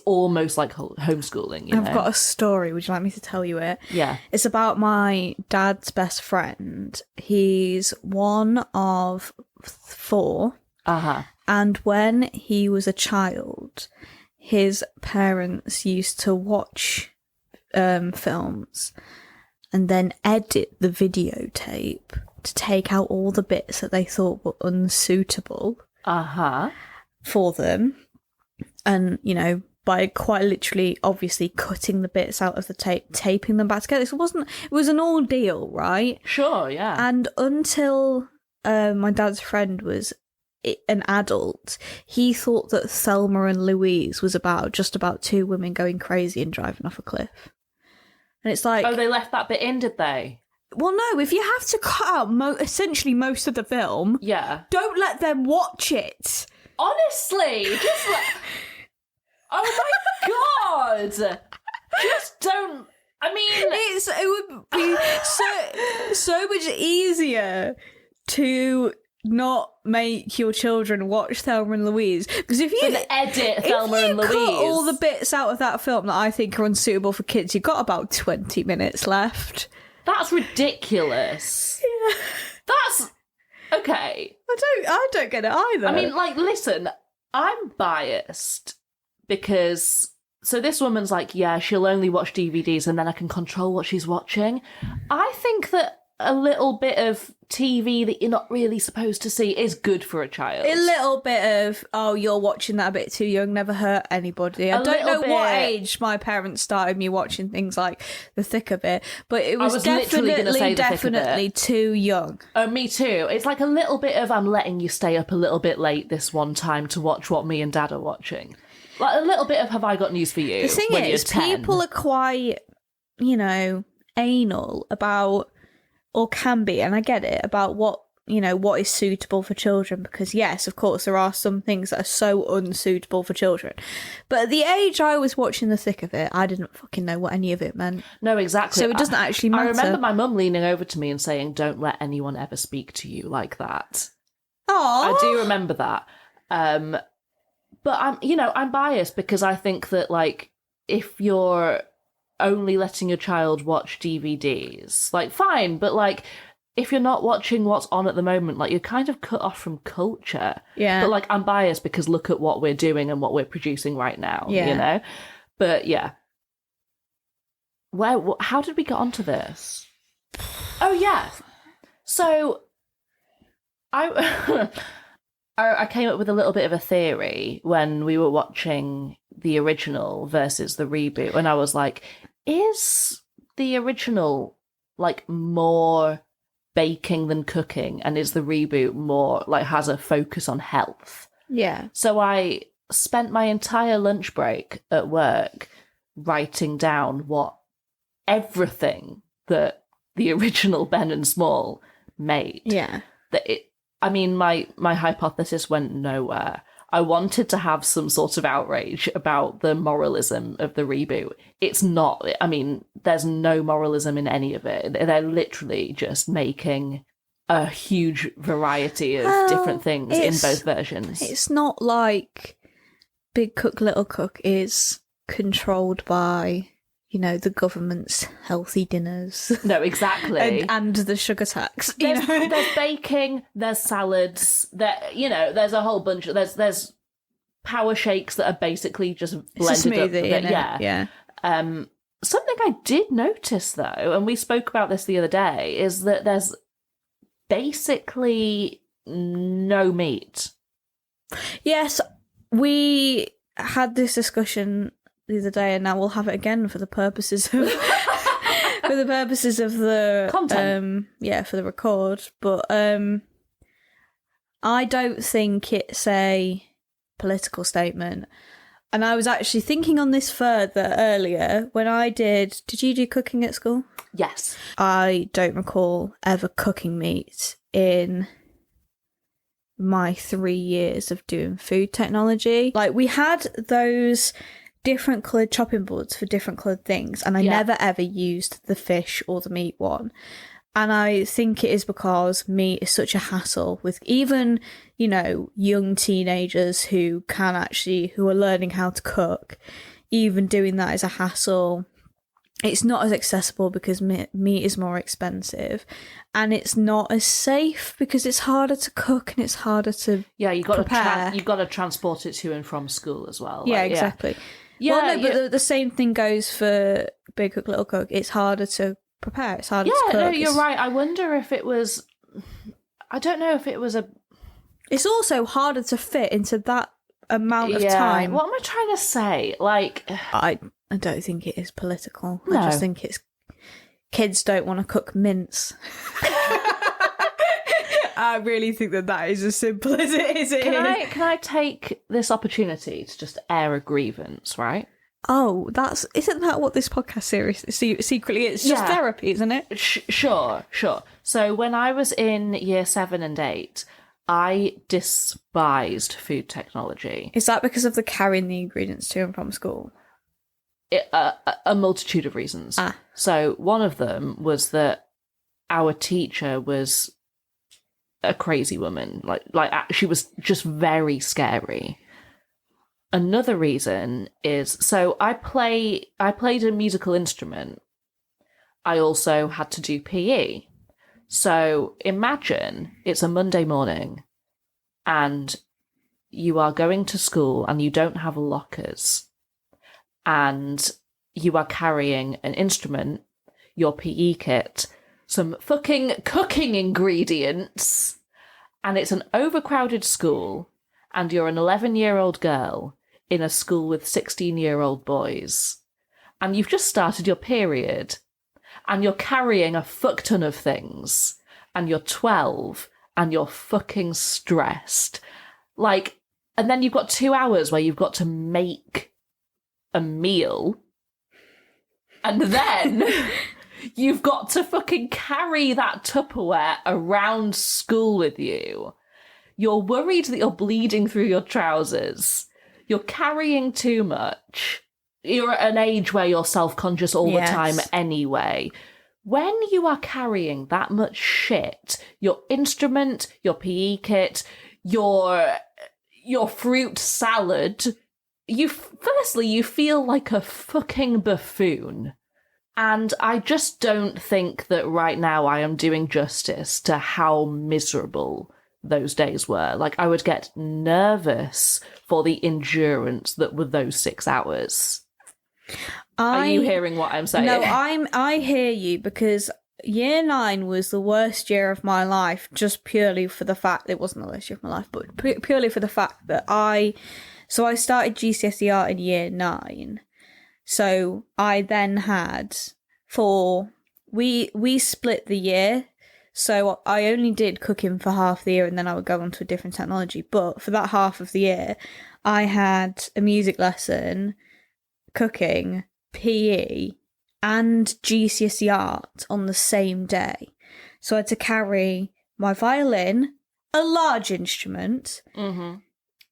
almost like homeschooling, you know? I've got a story. Would you like me to tell you it? Yeah. It's about my dad's best friend. He's one of 4. Uh-huh. And when he was a child, his parents used to watch films and then edit the videotape to take out all the bits that they thought were unsuitable for them. And, you know, by quite literally, obviously, cutting the bits out of the tape, taping them back together. It was an ordeal, right? Sure, yeah. And until my dad's friend was an adult, he thought that Thelma and Louise was just about 2 women going crazy and driving off a cliff. And it's like... Oh, they left that bit in, did they? Well, no, if you have to cut out essentially most of the film, Yeah. don't let them watch it. Honestly, just like... Oh my god! Just don't... I mean... It would be so much easier to not make your children watch Thelma and Louise, because if you edit Thelma and Louise, cut all the bits out of that film that I think are unsuitable for kids, you've got about 20 minutes left. That's ridiculous. Yeah. That's okay. I don't get it either. I mean, like, listen, I'm biased because so this woman's like, yeah, she'll only watch DVDs and then I can control what she's watching. I think that a little bit of TV that you're not really supposed to see is good for a child. A little bit of, oh, you're watching that a bit too young, never hurt anybody. I don't know what age my parents started me watching things like The Thick of It, but it was definitely too young. Oh, me too. It's like a little bit of, I'm letting you stay up a little bit late this one time to watch what me and Dad are watching. Like a little bit of, have I got news for you? The thing is, people are quite, you know, anal about... or can be, and I get it, about what is suitable for children, because yes, of course, there are some things that are so unsuitable for children. But at the age I was watching The Thick of It, I didn't fucking know what any of it meant. No, exactly. So it doesn't actually matter. I remember my mum leaning over to me and saying, don't let anyone ever speak to you like that. Oh, I do remember that. But I'm biased because I think that, like, if you're only letting your child watch DVDs, like, fine, but like if you're not watching what's on at the moment, like, you're kind of cut off from culture. Yeah. But like, I'm biased because look at what we're doing and what we're producing right now. Yeah. You know. But yeah, how did we get onto this? Oh yeah, so I came up with a little bit of a theory when we were watching the original versus the reboot, and I was like, is the original like more baking than cooking, and is the reboot more like has a focus on health? Yeah. So I spent my entire lunch break at work writing down what everything that the original Ben and Small made. Yeah. I mean, my hypothesis went nowhere. I wanted to have some sort of outrage about the moralism of the reboot. It's not, I mean, there's no moralism in any of it. They're literally just making a huge variety of different things in both versions. It's not like Big Cook, Little Cook is controlled by, you know, the government's healthy dinners. No, exactly. and the sugar tax. There's baking, there's salads, there's a whole bunch of, there's power shakes that are basically just blended up. Yeah. Something I did notice, though, and we spoke about this the other day, is that there's basically no meat. Yes, we had this discussion the other day, and now we'll have it again for the purposes of the content. For the record. But I don't think it's a political statement. And I was actually thinking on this further earlier when I did you do cooking at school? Yes. I don't recall ever cooking meat in my 3 years of doing food technology. Like, we had those different coloured chopping boards for different coloured things, and I never ever used the fish or the meat one. And I think it is because meat is such a hassle with even, you know, young teenagers who are learning how to cook. Even doing that is a hassle. It's not as accessible because meat is more expensive, and it's not as safe because it's harder to cook and it's harder to you got prepare. You got to transport it to and from school as well. Yeah, exactly. But the same thing goes for Big Cook, Little Cook. It's harder to prepare. It's harder to cook. No, you're right. I wonder if it was. I don't know if it was a. It's also harder to fit into that amount of time. What am I trying to say? Like, I don't think it is political. No. I just think it's kids don't want to cook mince. I really think that is as simple as it is. Can I take this opportunity to just air a grievance, right? Oh, isn't that what this podcast series secretly is? It's just therapy, isn't it? Sure. So when I was in year 7 and 8, I despised food technology. Is that because of the carrying the ingredients to and from school? A multitude of reasons. So one of them was that our teacher was a crazy woman. Like she was just very scary. Another reason is, so I played a musical instrument. I also had to do PE. So imagine it's a Monday morning and you are going to school and you don't have lockers and you are carrying an instrument, your PE kit, some fucking cooking ingredients, and it's an overcrowded school and you're an 11-year-old girl in a school with 16-year-old boys, and you've just started your period, and you're carrying a fuck ton of things, and you're 12, and you're fucking stressed. Like, and then you've got 2 hours where you've got to make a meal, and then you've got to fucking carry that Tupperware around school with you. You're worried that you're bleeding through your trousers. You're carrying too much. You're at an age where you're self-conscious all the time anyway. When you are carrying that much shit, your instrument, your PE kit, your fruit salad, you feel like a fucking buffoon. And I just don't think that right now I am doing justice to how miserable those days were. Like, I would get nervous for the endurance that were those 6 hours. Are you hearing what I'm saying? No, I hear you, because year 9 was the worst year of my life, just purely for the fact, it wasn't the worst year of my life, but purely for the fact that I started GCSE art in year 9. So I then had we split the year. So I only did cooking for half the year and then I would go on to a different technology. But for that half of the year, I had a music lesson, cooking, PE, and GCSE art on the same day. So I had to carry my violin, a large instrument,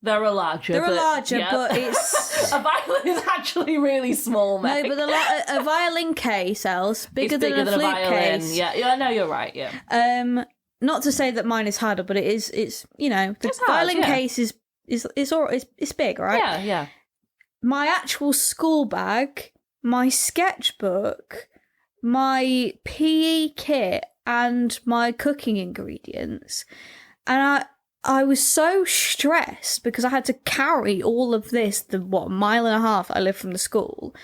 They're a larger, but it's... A violin is actually really small, mate. No, but a violin case, Els, bigger than a flute case. Yeah, no, you're right, yeah. Not to say that mine is harder, but it's the violin case is big, right? Yeah, yeah. My actual school bag, my sketchbook, my PE kit, and my cooking ingredients, and I was so stressed because I had to carry all of this, mile and a half I live from the school.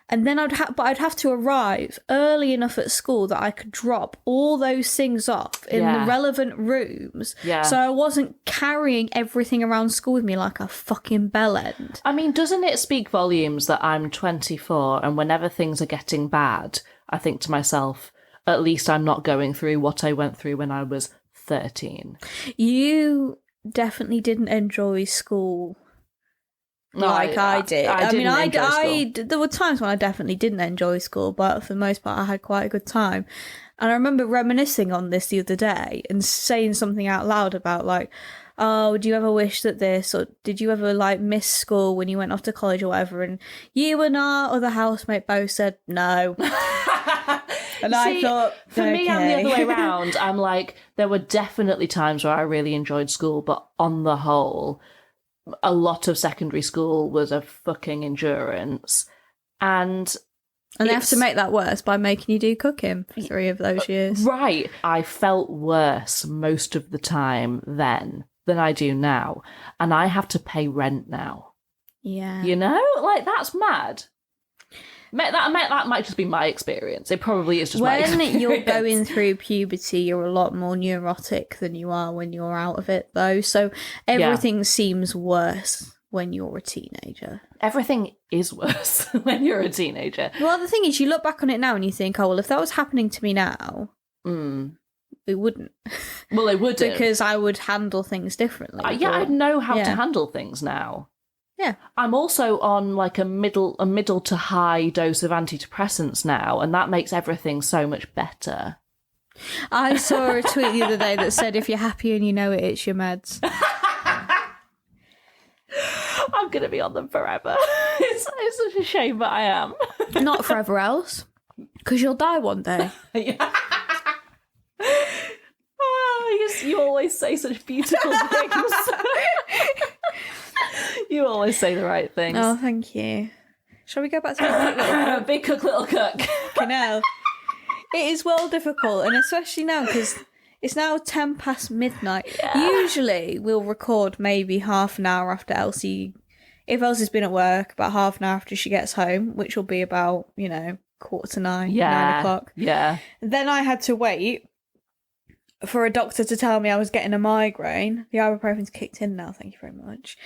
And then I'd have to arrive early enough at school that I could drop all those things off in the relevant rooms. Yeah. So I wasn't carrying everything around school with me like a fucking bellend. I mean, doesn't it speak volumes that I'm 24 and whenever things are getting bad, I think to myself, at least I'm not going through what I went through when I was 13. You definitely didn't enjoy school like I did. There were times when I definitely didn't enjoy school, but for the most part, I had quite a good time. And I remember reminiscing on this the other day and saying something out loud about like, oh, do you ever wish that this, or did you ever like miss school when you went off to college or whatever? And you and our other housemate both said no. And I thought, for me, I'm the other way around. I'm like, there were definitely times where I really enjoyed school, but on the whole, a lot of secondary school was a fucking endurance. And they have to make that worse by making you do cooking for 3 of those years. Right. I felt worse most of the time then than I do now. And I have to pay rent now. Yeah. You know? Like, that's mad. That might just be my experience. It probably is just my experience. When you're going through puberty, you're a lot more neurotic than you are when you're out of it, though. So everything seems worse when you're a teenager. Everything is worse when you're a teenager. Well, the thing is, you look back on it now and you think, oh, well, if that was happening to me now, it wouldn't. Well, it wouldn't. Because I would handle things differently. I'd know how to handle things now. Yeah. I'm also on like a middle to high dose of antidepressants now, and that makes everything so much better. I saw a tweet the other day that said, if you're happy and you know it, it's your meds. I'm going to be on them forever. It's such a shame, but I am. Not forever else, because you'll die one day. You always say such beautiful things. You always say the right things. Oh, thank you. Shall we go back to Big Cook, Little Cook? It is well difficult, and especially now because it's now 10 past midnight. Yeah. Usually we'll record maybe half an hour after Elsie, if Elsie's been at work, about half an hour after she gets home, which will be about, 9:15, 9 o'clock. Yeah. Then I had to wait for a doctor to tell me I was getting a migraine. The ibuprofen's kicked in now, thank you very much.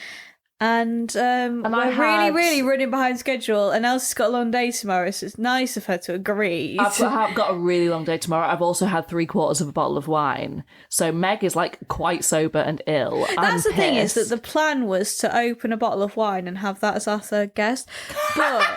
And we're really running behind schedule, and Elsie's got a long day tomorrow, so it's nice of her to agree. I've got a really long day tomorrow. I've also had 3/4 of a bottle of wine. So Meg is like quite sober and ill. That's the thing, is that the plan was to open a bottle of wine and have that as our third guest. But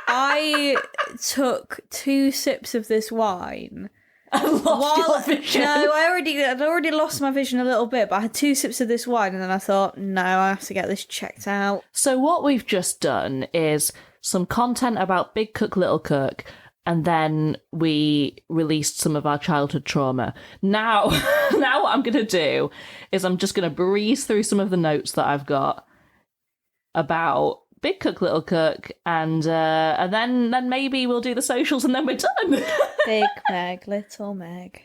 I took 2 sips of this wine. I lost your vision. No, I'd already lost my vision a little bit, but I had 2 sips of this wine and then I thought, no, I have to get this checked out. So what we've just done is some content about Big Cook, Little Cook, and then we released some of our childhood trauma. Now what I'm going to do is I'm just going to breeze through some of the notes that I've got about Big Cook, Little Cook, and then maybe we'll do the socials and then we're done. Big Meg, Little Meg.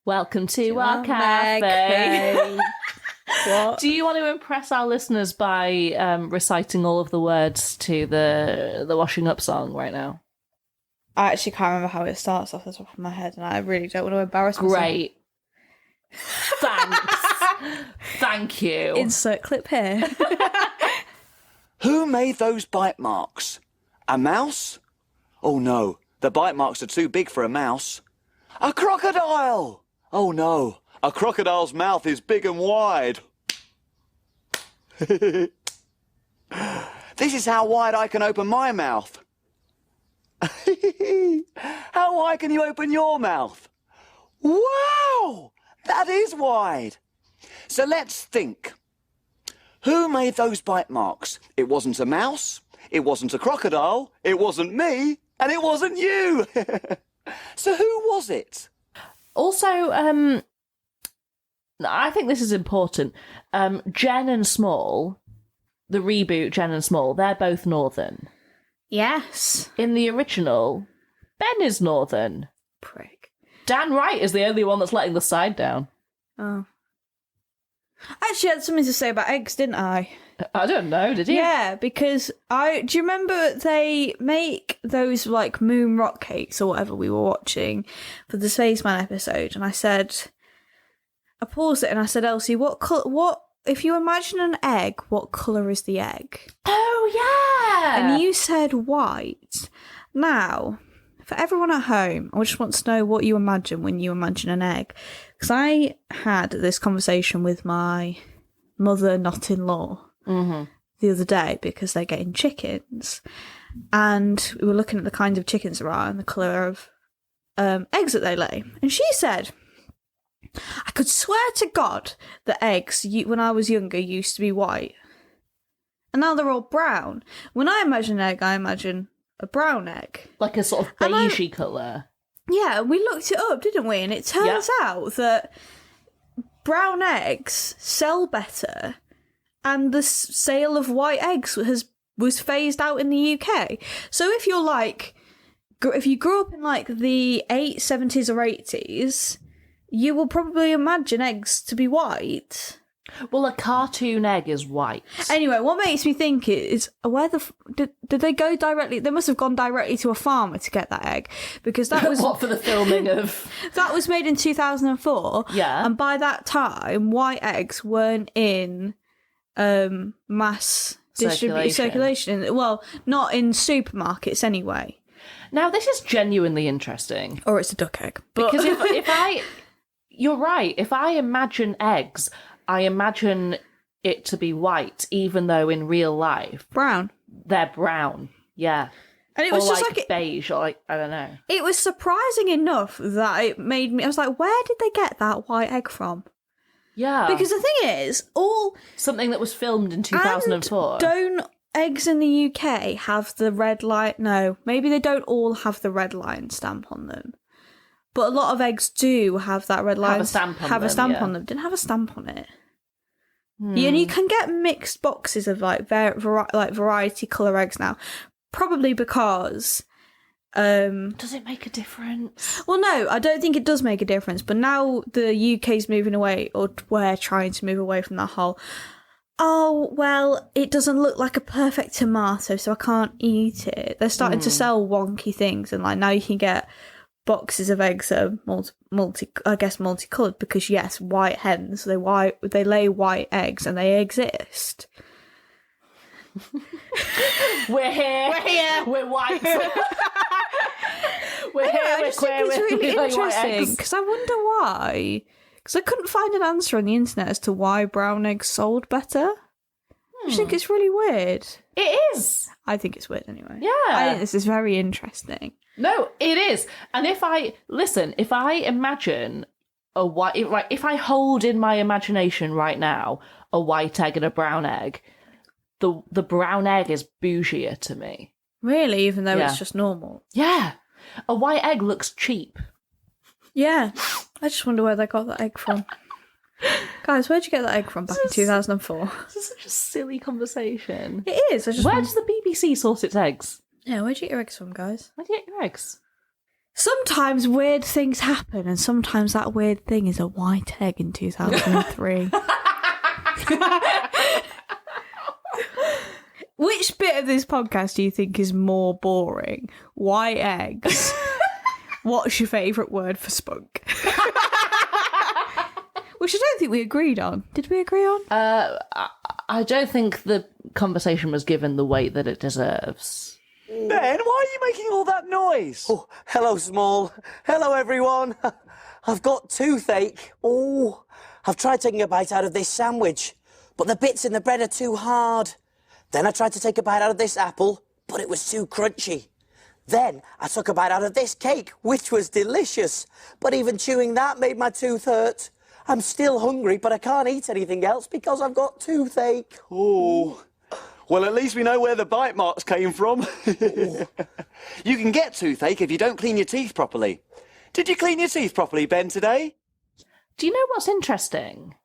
Welcome to our cafe. What? Do you want to impress our listeners by reciting all of the words to the washing up song right now? I actually can't remember how it starts off the top of my head, and I really don't want to embarrass myself. Great. Thanks. Thank you. Insert clip here. Who made those bite marks? A mouse? Oh no, the bite marks are too big for a mouse. A crocodile! Oh no, a crocodile's mouth is big and wide. This is how wide I can open my mouth. How wide can you open your mouth? Wow, that is wide. So let's think. Who made those bite marks? It wasn't a mouse, it wasn't a crocodile, it wasn't me, and it wasn't you. So who was it? Also, I think this is important. Jen and Small, the reboot Jen and Small, they're both Northern. Yes. In the original, Ben is Northern. Prick. Dan Wright is the only one that's letting the side down. Oh. I actually had something to say about eggs, didn't I? I don't know, did you? Yeah, because do you remember they make those like moon rock cakes or whatever we were watching for the Spaceman episode, and I paused it and I said, Elsie, what if you imagine an egg, what colour is the egg? Oh yeah. And you said white. Now, for everyone at home, I just want to know what you imagine when you imagine an egg. Because I had this conversation with my mother-not-in-law the other day because they're getting chickens. And we were looking at the kinds of chickens there are and the colour of eggs that they lay. And she said, I could swear to God that eggs, when I was younger, used to be white. And now they're all brown. When I imagine an egg, I imagine a brown egg. Like a sort of beigey colour. Yeah, we looked it up, didn't we? And it turns out that brown eggs sell better and the sale of white eggs was phased out in the UK. So if you're like, if you grew up in like the 70s or 80s, you will probably imagine eggs to be white. Well, a cartoon egg is white. Anyway, what makes me think is did they go directly? They must have gone directly to a farmer to get that egg because that was what for the filming of that was made in 2004. Yeah, and by that time, white eggs weren't in mass circulation. Well, not in supermarkets anyway. Now this is genuinely interesting. Or it's a duck egg, but... because you're right. If I imagine eggs, I imagine it to be white, even though in real life... brown. They're brown, yeah. And it was or just like beige, or like, I don't know. It was surprising enough that it made me... I was like, where did they get that white egg from? Yeah. Because the thing is, something that was filmed in 2004. And don't eggs in the UK have the red line? No, maybe they don't all have the red line stamp on them. But a lot of eggs do have that red line. Have a stamp on them. Didn't have a stamp on it. Yeah, and you can get mixed boxes of like variety colour eggs now. Probably because... does it make a difference? Well, no, I don't think it does make a difference. But now the UK's moving away, or we're trying to move away from that whole... Oh, well, it doesn't look like a perfect tomato, so I can't eat it. They're starting to sell wonky things, and like now you can get boxes of eggs that are multicoloured because yes, white hens, they lay white eggs and they exist. We're here. We're white. We're here. I just think it's really interesting because I wonder why. Because I couldn't find an answer on the internet as to why brown eggs sold better. I just think it's really weird. It is. I think it's weird anyway. Yeah. I think this is very interesting. No, it is. And if I imagine a white... If I hold in my imagination right now a white egg and a brown egg, the brown egg is bougier to me. Really? Even though it's just normal? Yeah. A white egg looks cheap. Yeah. I just wonder where they got that egg from. Guys, where'd you get that egg from back in 2004? This is such a silly conversation. It is. Where does the BBC source its eggs? Yeah, where'd you get your eggs from, guys? Where do you get your eggs? Sometimes weird things happen, and sometimes that weird thing is a white egg in 2003. Which bit of this podcast do you think is more boring? White eggs. What's your favourite word for spunk? Which I don't think we agreed on. Did we agree on? I don't think the conversation was given the weight that it deserves. Ben, why are you making all that noise? Oh, hello, Small. Hello, everyone. I've got toothache. Oh, I've tried taking a bite out of this sandwich, but the bits in the bread are too hard. Then I tried to take a bite out of this apple, but it was too crunchy. Then I took a bite out of this cake, which was delicious, but even chewing that made my tooth hurt. I'm still hungry, but I can't eat anything else because I've got toothache. Oh. Well, at least we know where the bite marks came from. You can get toothache if you don't clean your teeth properly. Did you clean your teeth properly, Ben, today? Do you know what's interesting?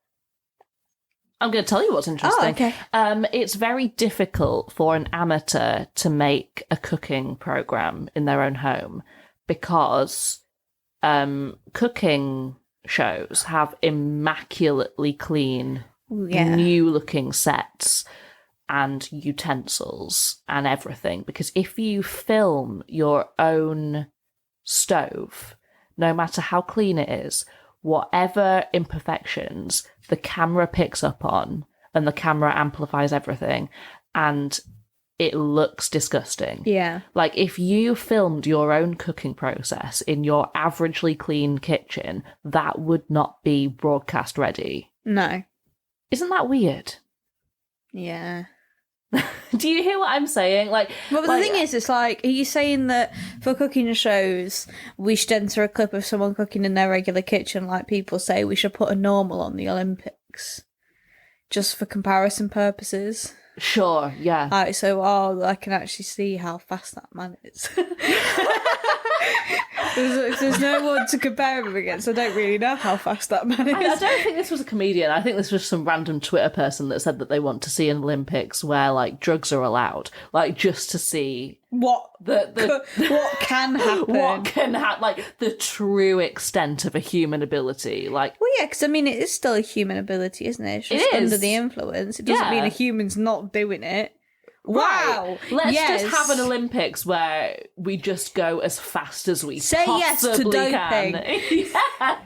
I'm going to tell you what's interesting. Oh, okay. It's very difficult for an amateur to make a cooking program in their own home because cooking shows have immaculately clean, new-looking sets and utensils and everything. Because if you film your own stove, no matter how clean it is, whatever imperfections the camera picks up on, and the camera amplifies everything, and it looks disgusting. Yeah. Like, if you filmed your own cooking process in your averagely clean kitchen, that would not be broadcast ready. No. Isn't that weird? Yeah. Do you hear what I'm saying? Well, the thing is, it's like, are you saying that for cooking shows, we should enter a clip of someone cooking in their regular kitchen, like people say we should put a normal on the Olympics, just for comparison purposes? Sure, yeah. I can actually see how fast that man is. There's no one to compare him against. I don't really know how fast that man is. I don't think this was a comedian. I think this was some random Twitter person that said that they want to see an Olympics where drugs are allowed, just to see what what can happen. What can happen? The true extent of a human ability. Well, yeah, because it is still a human ability, isn't it? It's just under the influence. It doesn't mean a human's not doing it. Wow! Right. Let's just have an Olympics where we just go as fast as we say yes to doping. Can. Yeah.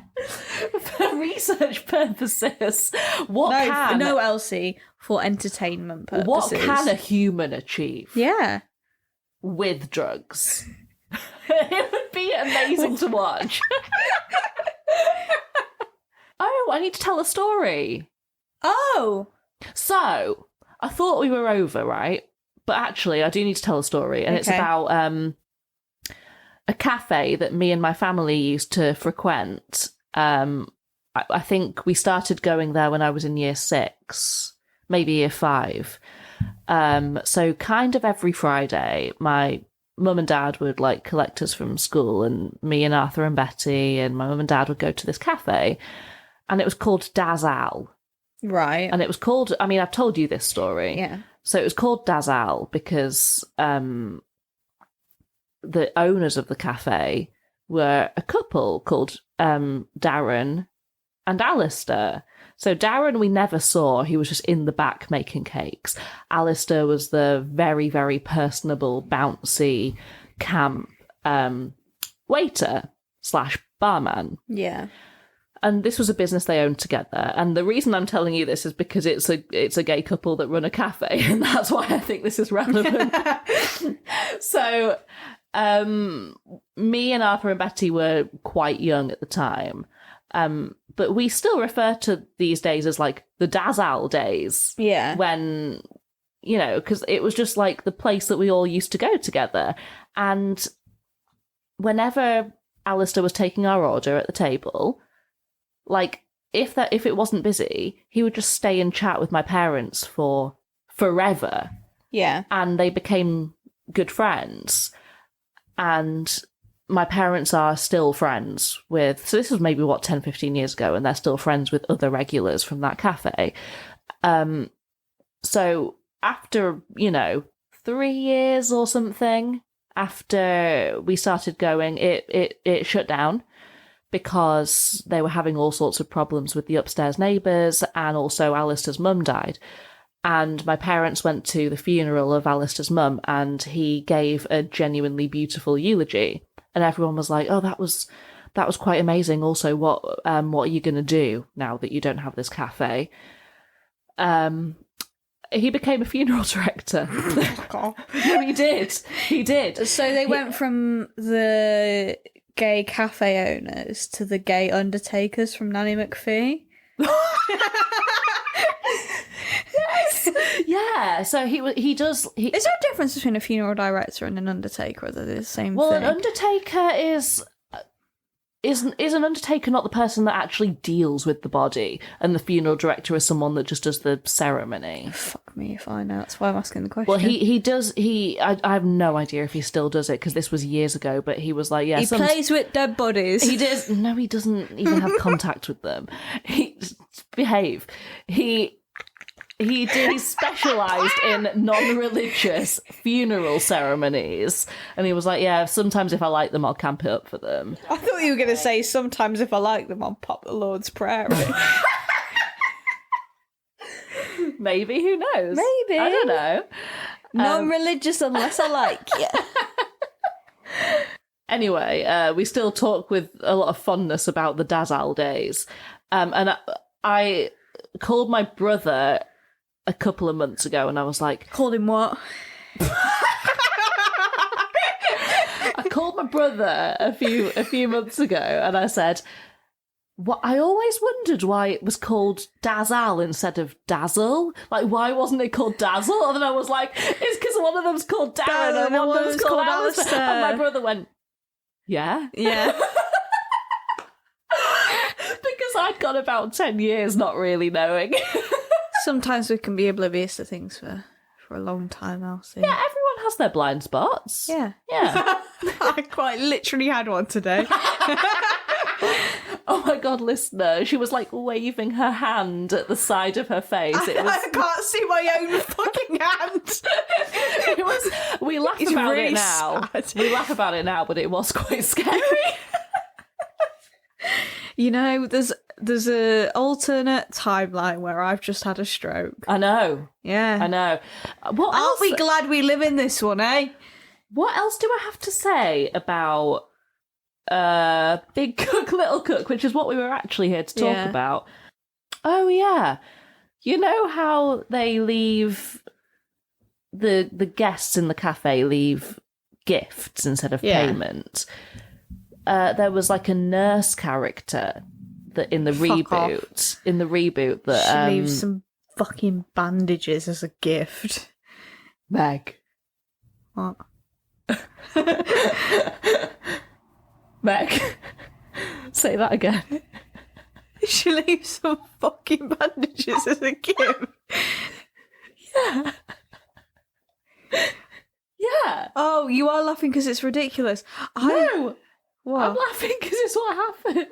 For research purposes. No, Elsie, for entertainment purposes. What can a human achieve? Yeah. With drugs. It would be amazing to watch. Oh, I need to tell a story. Oh! So, I thought we were over, right? But actually, I do need to tell a story, and it's about a cafe that me and my family used to frequent. I think we started going there when I was in year 6, maybe year 5. So kind of every Friday, my mum and dad would collect us from school, and me and Arthur and Betty and my mum and dad would go to this cafe, and it was called Dazal. Right. And it was called, I've told you this story. Yeah. So it was called Dazal because the owners of the cafe were a couple called Darren and Alistair. So Darren we never saw. He was just in the back making cakes. Alistair was the very, very personable, bouncy, camp waiter / barman. Yeah. And this was a business they owned together. And the reason I'm telling you this is because it's a gay couple that run a cafe, and that's why I think this is relevant. So, me and Arthur and Betty were quite young at the time. But we still refer to these days as the Dazal days. Yeah. When, because it was just the place that we all used to go together. And whenever Alistair was taking our order at the table, if it wasn't busy, he would just stay and chat with my parents for forever. Yeah. And they became good friends. And my parents are still friends with, so this was maybe 10, 15 years ago, and they're still friends with other regulars from that cafe. So after, 3 years or something after we started going, it shut down, because they were having all sorts of problems with the upstairs neighbours, and also Alistair's mum died. And my parents went to the funeral of Alistair's mum, and he gave a genuinely beautiful eulogy. And everyone was like, oh, that was quite amazing. Also, what are you going to do now that you don't have this cafe? He became a funeral director. Oh, No, he did. So they went from the gay cafe owners to the gay undertakers from Nanny McPhee. Yes. Yeah. So he does. Is there a difference between a funeral director and an undertaker? Or are they the same well, thing? An undertaker is is an undertaker not the person that actually deals with the body, and the funeral director is someone that just does the ceremony? Fuck me if I know. That's why I'm asking the question. Well, he does. I have no idea if he still does it because this was years ago. But he was like, yeah, he plays with dead bodies. He does. No, he doesn't even have contact with them. Behave. He specialised in non-religious funeral ceremonies. And he was like, yeah, sometimes if I like them, I'll camp it up for them. I thought you were going to say, sometimes if I like them, I'll pop the Lord's Prayer in. Maybe, who knows? Maybe. I don't know. Non-religious unless I like you. Anyway, we still talk with a lot of fondness about the Dazal days. And I called my brother a couple of months ago and I was like... Called him what? I called my brother a few months ago and I said, "What? I always wondered why it was called Dazal instead of Dazzle. Like, why wasn't it called Dazzle?" And then I was like, "It's because one of them's called Darren and one of them's called Alistair." And my brother went, "Yeah?" Yeah. Because I'd gone about 10 years not really knowing. Sometimes we can be oblivious to things for a long time, Elsie. Yeah, everyone has their blind spots. Yeah. Yeah. I quite literally had one today. Oh my God, listener. She was like waving her hand at the side of her face. I can't see my own fucking hand. We laugh about it now. Sad. We laugh about it now, but it was quite scary. You know, there's a alternate timeline where I've just had a stroke. I know. Yeah. I know. What Aren't else? we glad we live in this one, eh? What else do I have to say about Big Cook, Little Cook, which is what we were actually here to talk about? Oh, yeah. You know how they leave... The guests in the cafe leave gifts instead of payment? There was like a nurse character that in the reboot that She leaves some fucking bandages as a gift. Meg. What? Meg. Say that again. She leaves some fucking bandages as a gift. Yeah. Yeah. Oh, you are laughing because it's ridiculous. No. What? I'm laughing because it's what happened.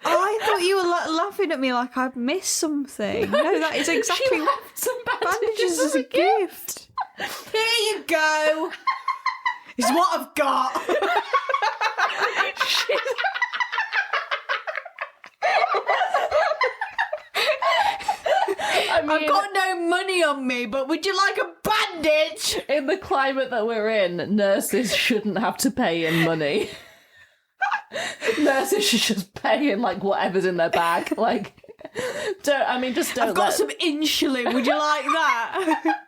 I thought you were laughing at me like I'd missed something. No, that is exactly She left some bandages as a gift. Here you go. It's what I've got. I mean, I've got no money on me, but would you like a bandage? in the climate that we're in, nurses shouldn't have to pay in money. Nurses should just pay in like whatever's in their bag. Like, don't. I've got some insulin. Would you like that?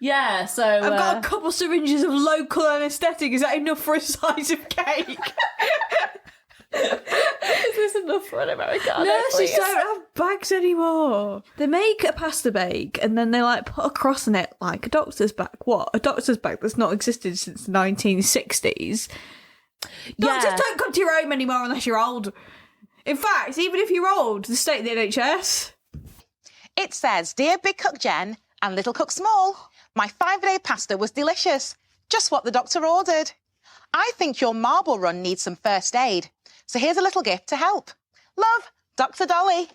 Yeah. So I've got a couple syringes of local anaesthetic. Is that enough for a slice of cake? Is this enough for an Americano? Nurses don't have bags anymore. They make a pasta bag and then they like put a cross on it like a doctor's bag. What? A doctor's bag that's not existed since the 1960s. Doctors don't come to your home anymore unless you're old. In fact, even if you're old, the state of the NHS. It says, "Dear Big Cook Jen and Little Cook Small, my 5-a-day pasta was delicious. Just what the doctor ordered. I think your marble run needs some first aid. So here's a little gift to help. Love, Dr. Dolly."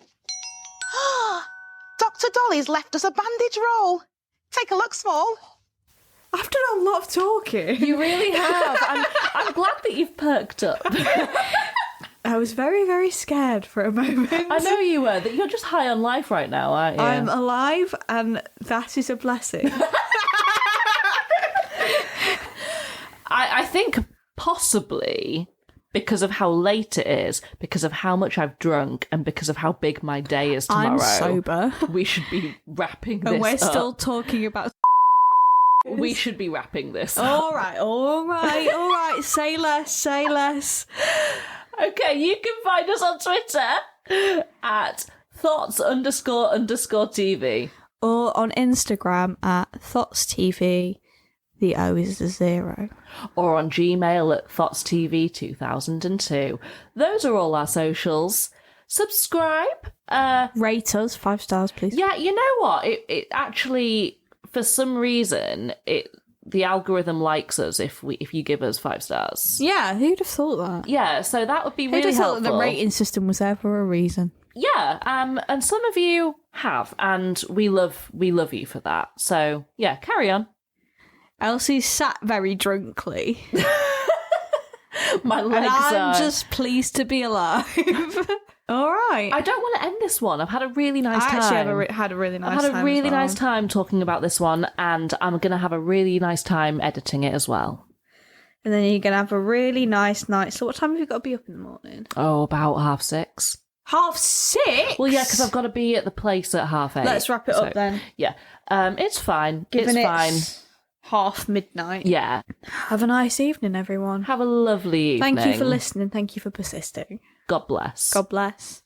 Dr. Dolly's left us a bandage roll. Take a look, Small. I've done a lot of talking. You really have. I'm glad that you've perked up. I was very, very scared for a moment. I know you were. That you're just high on life right now, aren't you? I'm alive, and that is a blessing. I think possibly because of how late it is, because of how much I've drunk, and because of how big my day is tomorrow. I'm sober. We should be wrapping this And we're up. still talking about... We should be wrapping this up. All right. Say less. Okay, you can find us on Twitter at thoughts__TV. Or on Instagram at ThoughtsTV. The O is a 0. Or on Gmail at thoughtstv2002. Those are all our socials. Subscribe. Rate us 5 stars, please. Yeah, you know what? It actually, for some reason, the algorithm likes us if you give us 5 stars. Yeah, who'd have thought that? Yeah, so that would be really Who'd have helpful. thought that the rating system was there for a reason? Yeah, and some of you have, and we love you for that. So yeah, carry on. Elsie sat very drunkly. My legs and I'm are... just pleased to be alive. All right. I don't want to end this one. I've had a really nice time. I actually had a really nice time. I've had a really nice time talking about this one, and I'm going to have a really nice time editing it as well. And then you're going to have a really nice night. So what time have you got to be up in the morning? Oh, about 6:30. 6:30? Well, yeah, because I've got to be at the place at 8:30. Let's wrap it up then. Yeah. It's fine. Given it's fine. midnight. Yeah. Have a nice evening, everyone. Have a lovely evening. Thank you for listening. Thank you for persisting. God bless. God bless.